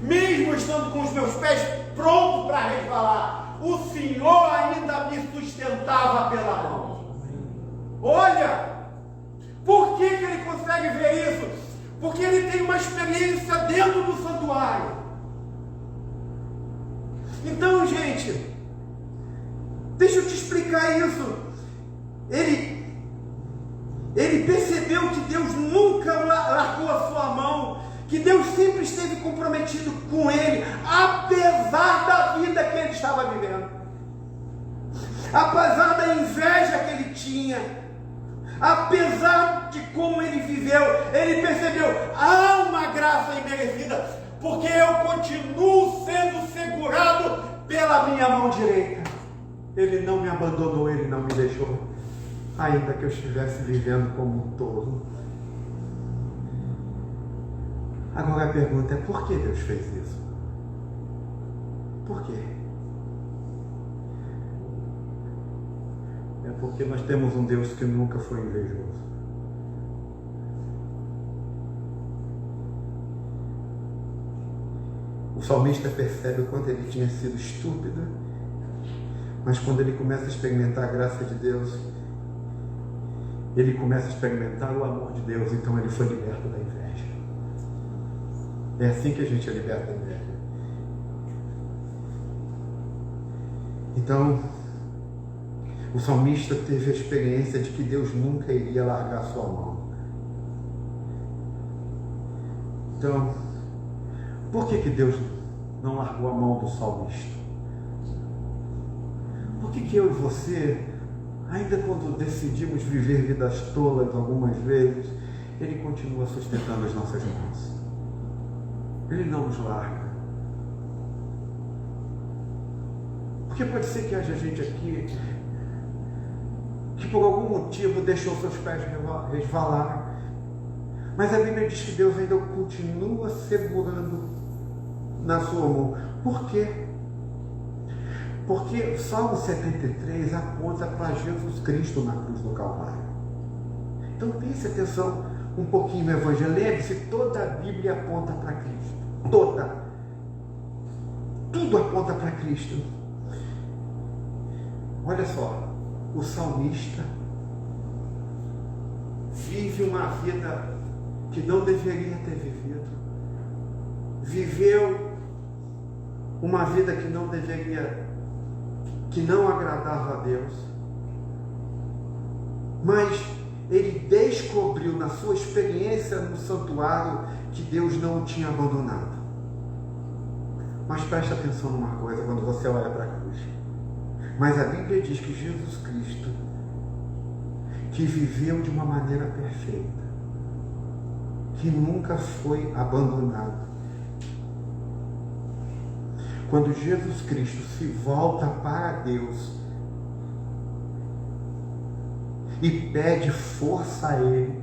mesmo estando com os meus pés prontos para resvalar, o Senhor ainda me sustentava pela mão. Olha, por que ele consegue ver isso? Porque ele tem uma experiência dentro do santuário. Então, gente, deixa eu te explicar isso. Ele percebeu que Deus nunca largou a sua mão, que Deus sempre esteve comprometido com ele, apesar da vida que ele estava vivendo, apesar da inveja que ele tinha, apesar de como ele viveu. Ele percebeu: há uma graça imerecida, porque eu continuo sendo segurado pela minha mão direita. Ele não me abandonou, ele não me deixou, ainda que eu estivesse vivendo como um tolo. Agora a pergunta é: por que Deus fez isso? Por quê? É porque nós temos um Deus que nunca foi invejoso. O salmista percebe o quanto ele tinha sido estúpido, mas quando ele começa a experimentar a graça de Deus, ele começa a experimentar o amor de Deus, então ele foi liberto da inveja. É assim que a gente é liberto da inveja. Então, o salmista teve a experiência de que Deus nunca iria largar sua mão. Então, por que Deus não largou a mão do salmista? Por que eu e você, ainda quando decidimos viver vidas tolas algumas vezes, Ele continua sustentando as nossas mãos? Ele não nos larga. Porque pode ser que haja gente aqui que por algum motivo deixou seus pés resvalar, mas a Bíblia diz que Deus ainda continua segurando na sua mão. Por quê? Porque o Salmo 73 aponta para Jesus Cristo na cruz do Calvário. Então preste atenção um pouquinho no Evangelho. Lembre-se, toda a Bíblia aponta para Cristo. Toda. Tudo aponta para Cristo. Olha só, o salmista vive uma vida que não deveria ter vivido. Viveu uma vida que não agradava a Deus. Mas ele descobriu na sua experiência no santuário que Deus não o tinha abandonado. Mas preste atenção numa coisa quando você olha para a cruz. Mas a Bíblia diz que Jesus Cristo, que viveu de uma maneira perfeita, que nunca foi abandonado, quando Jesus Cristo se volta para Deus e pede força a Ele,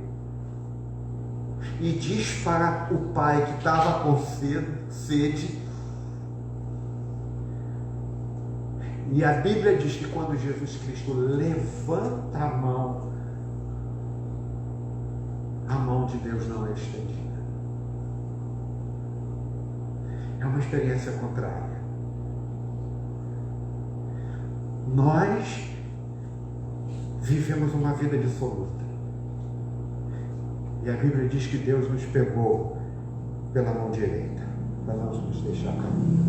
e diz para o Pai que estava com sede, e a Bíblia diz que quando Jesus Cristo levanta a mão de Deus não é estendida. É uma experiência contrária. Nós vivemos uma vida dissoluta. E a Bíblia diz que Deus nos pegou pela mão direita, para não nos deixar cair.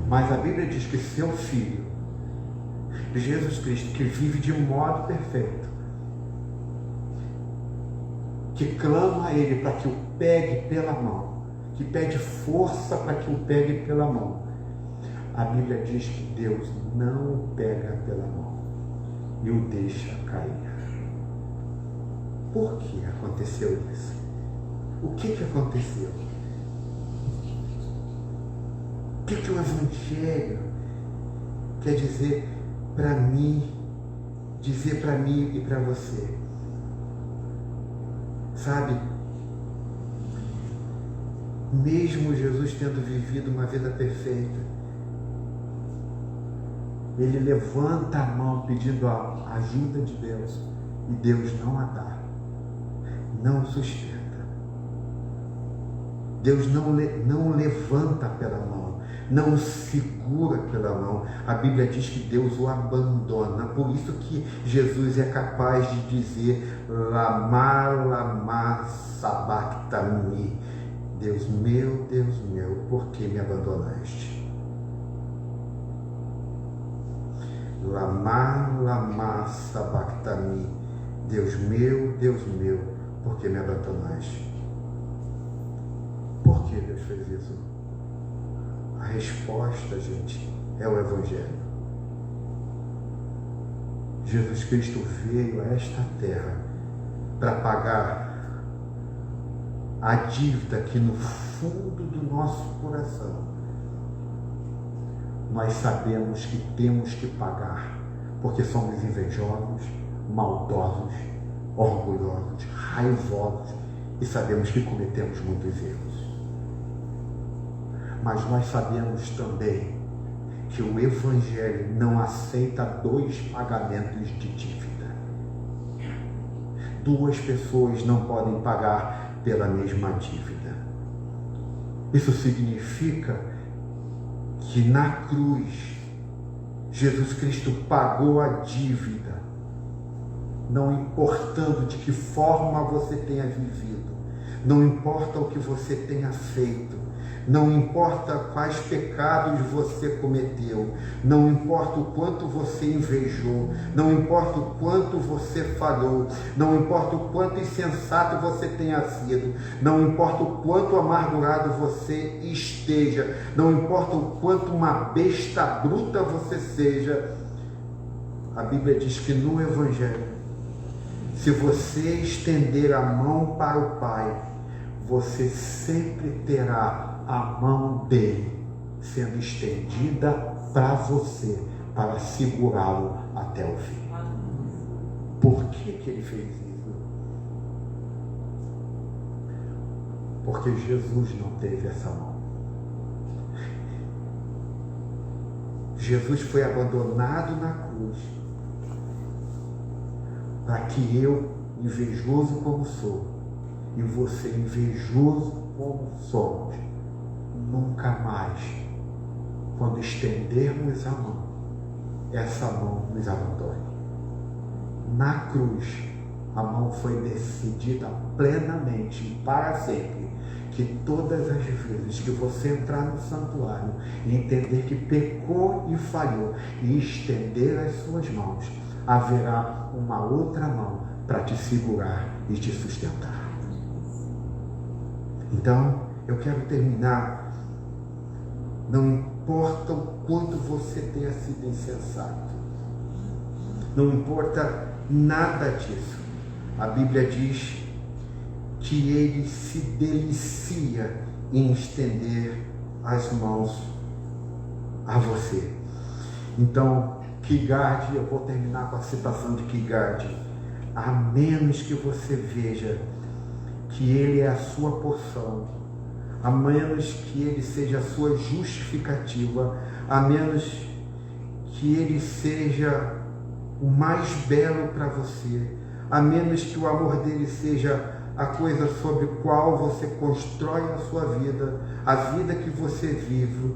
Mas a Bíblia diz que seu Filho, Jesus Cristo, que vive de modo perfeito, que clama a Ele para que o pegue pela mão, que pede força para que o pegue pela mão, a Bíblia diz que Deus não o pega pela mão e o deixa cair. Por que aconteceu isso? O que aconteceu? O que o Evangelho quer dizer para mim, dizer para mim e para você? Sabe, mesmo Jesus tendo vivido uma vida perfeita, ele levanta a mão pedindo a ajuda de Deus e Deus não a dá, não sustenta. Deus não levanta pela mão, não o segura pela mão. A Bíblia diz que Deus o abandona. Por isso que Jesus é capaz de dizer: Lama, lama, sabachthani. Deus meu, por que me abandonaste? Lama, lama, sabachthani. Deus meu, por que me abandonaste? que Deus fez isso? A resposta, gente, é o Evangelho. Jesus Cristo veio a esta terra para pagar a dívida que no fundo do nosso coração nós sabemos que temos que pagar, porque somos invejosos, maldosos, orgulhosos, raivosos e sabemos que cometemos muitos erros. Mas nós sabemos também que o Evangelho não aceita dois pagamentos de dívida. Duas pessoas não podem pagar pela mesma dívida. Isso significa que na cruz Jesus Cristo pagou a dívida, não importando de que forma você tenha vivido, não importa o que você tenha feito, não importa quais pecados você cometeu, não importa o quanto você invejou, não importa o quanto você falhou, não importa o quanto insensato você tenha sido, não importa o quanto amargurado você esteja, não importa o quanto uma besta bruta você seja, a Bíblia diz que no Evangelho, se você estender a mão para o Pai, você sempre terá a mão dele sendo estendida para você, para segurá-lo até o fim. Por que ele fez isso? Porque Jesus não teve essa mão. Jesus foi abandonado na cruz para que eu, invejoso como sou, e você, invejoso como somos, nunca mais, quando estendermos a mão, essa mão nos abandone. Na cruz, a mão foi decidida plenamente e para sempre, que todas as vezes que você entrar no santuário e entender que pecou e falhou e estender as suas mãos, haverá uma outra mão para te segurar e te sustentar. Então, eu quero terminar. Não importa o quanto você tenha sido insensato, não importa nada disso. A Bíblia diz que ele se delicia em estender as mãos a você. Então, Kierkegaard, eu vou terminar com a citação de Kierkegaard: a menos que você veja que ele é a sua porção, a menos que ele seja a sua justificativa, a menos que ele seja o mais belo para você, a menos que o amor dele seja a coisa sobre a qual você constrói a sua vida, a vida que você vive,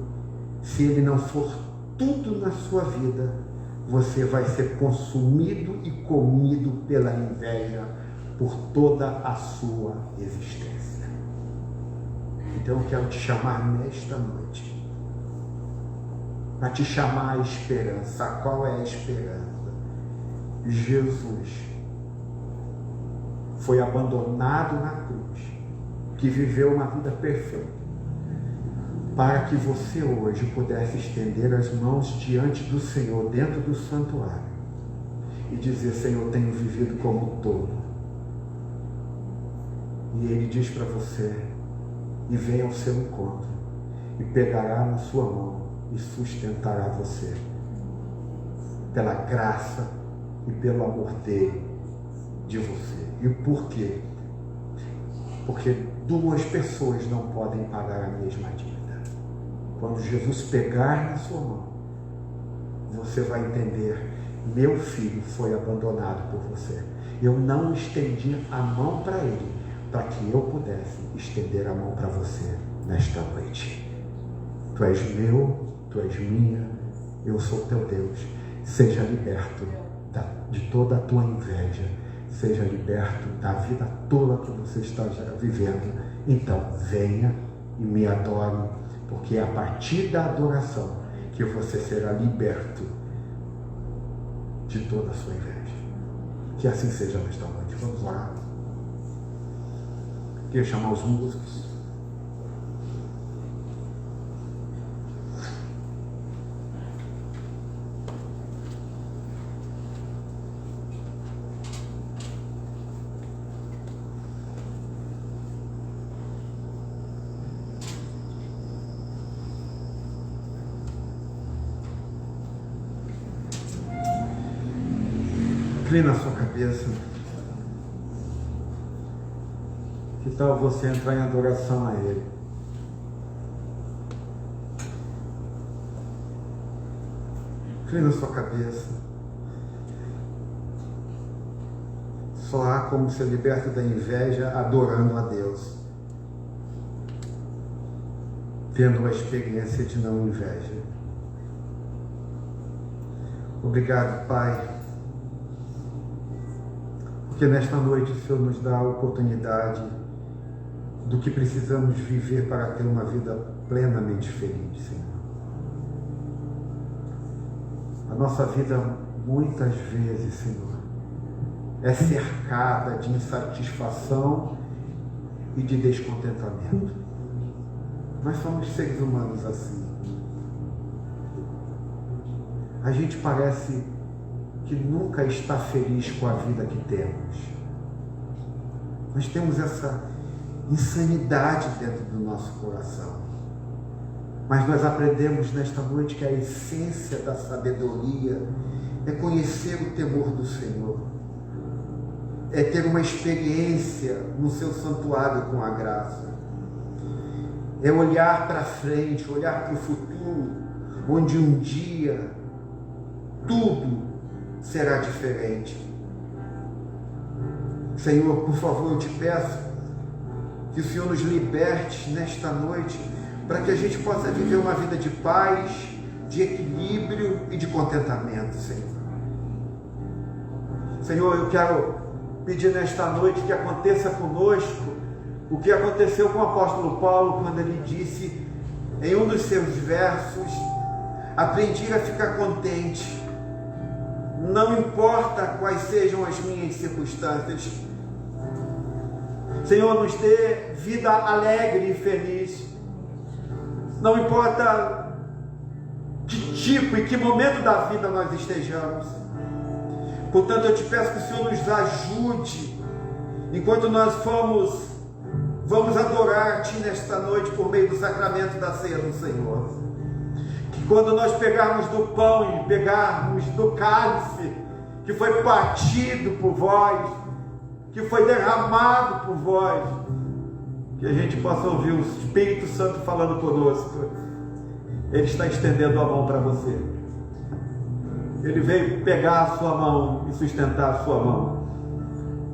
se ele não for tudo na sua vida, você vai ser consumido e comido pela inveja por toda a sua existência. Então eu quero te chamar nesta noite, para te chamar a esperança. Qual é a esperança? Jesus foi abandonado na cruz, que viveu uma vida perfeita, para que você hoje pudesse estender as mãos diante do Senhor, dentro do santuário, e dizer: Senhor, tenho vivido como todo. E Ele diz para você: e venha ao seu encontro, e pegará na sua mão, e sustentará você, pela graça e pelo amor dele, de você. E por quê? Porque duas pessoas não podem pagar a mesma dívida. Quando Jesus pegar na sua mão, você vai entender: meu filho foi abandonado por você. Eu não estendi a mão para ele, para que eu pudesse estender a mão para você nesta noite. Tu és meu, tu és minha, eu sou teu Deus. Seja liberto de toda a tua inveja, seja liberto da vida tola que você está vivendo. Então venha e me adore, porque é a partir da adoração que você será liberto de toda a sua inveja. Que assim seja nesta noite. Vamos orar. Queria chamar os músicos. Inclina a sua cabeça. Que tal você entrar em adoração a Ele? Inclina a sua cabeça. Só há como ser liberto da inveja adorando a Deus, tendo uma experiência de não inveja. Obrigado, Pai, porque nesta noite o Senhor nos dá a oportunidade do que precisamos viver para ter uma vida plenamente feliz, Senhor. A nossa vida, muitas vezes, Senhor, é cercada de insatisfação e de descontentamento. Nós somos seres humanos assim. A gente parece que nunca está feliz com a vida que temos. Nós temos essa insanidade dentro do nosso coração. Mas nós aprendemos nesta noite que a essência da sabedoria é conhecer o temor do Senhor, é ter uma experiência no seu santuário com a graça, é olhar para frente, olhar para o futuro, onde um dia tudo será diferente. Senhor, por favor, eu te peço que o Senhor nos liberte nesta noite, para que a gente possa viver uma vida de paz, de equilíbrio e de contentamento, Senhor. Senhor, eu quero pedir nesta noite que aconteça conosco o que aconteceu com o apóstolo Paulo, quando ele disse em um dos seus versos: aprendi a ficar contente, não importa quais sejam as minhas circunstâncias. Senhor, nos dê vida alegre e feliz, não importa que tipo e que momento da vida nós estejamos. Portanto, eu te peço que o Senhor nos ajude, enquanto nós vamos adorar-te nesta noite por meio do sacramento da ceia do Senhor. Que quando nós pegarmos do pão e pegarmos do cálice que foi partido por vós, que foi derramado por vós, que a gente possa ouvir o Espírito Santo falando conosco. Ele está estendendo a mão para você. Ele veio pegar a sua mão e sustentar a sua mão,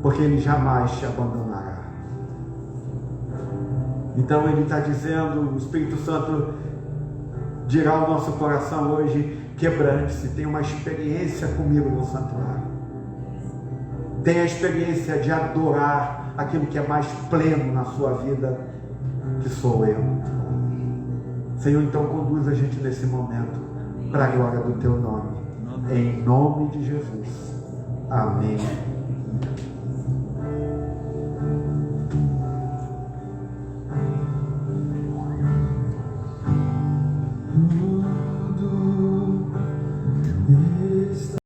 porque Ele jamais te abandonará. Então Ele está dizendo, o Espírito Santo dirá ao nosso coração hoje: quebrante-se, tenha uma experiência comigo no santuário. Tenha a experiência de adorar aquilo que é mais pleno na sua vida, que sou eu. Senhor, então conduz a gente nesse momento para a glória do Teu nome. Em nome de Jesus. Amém.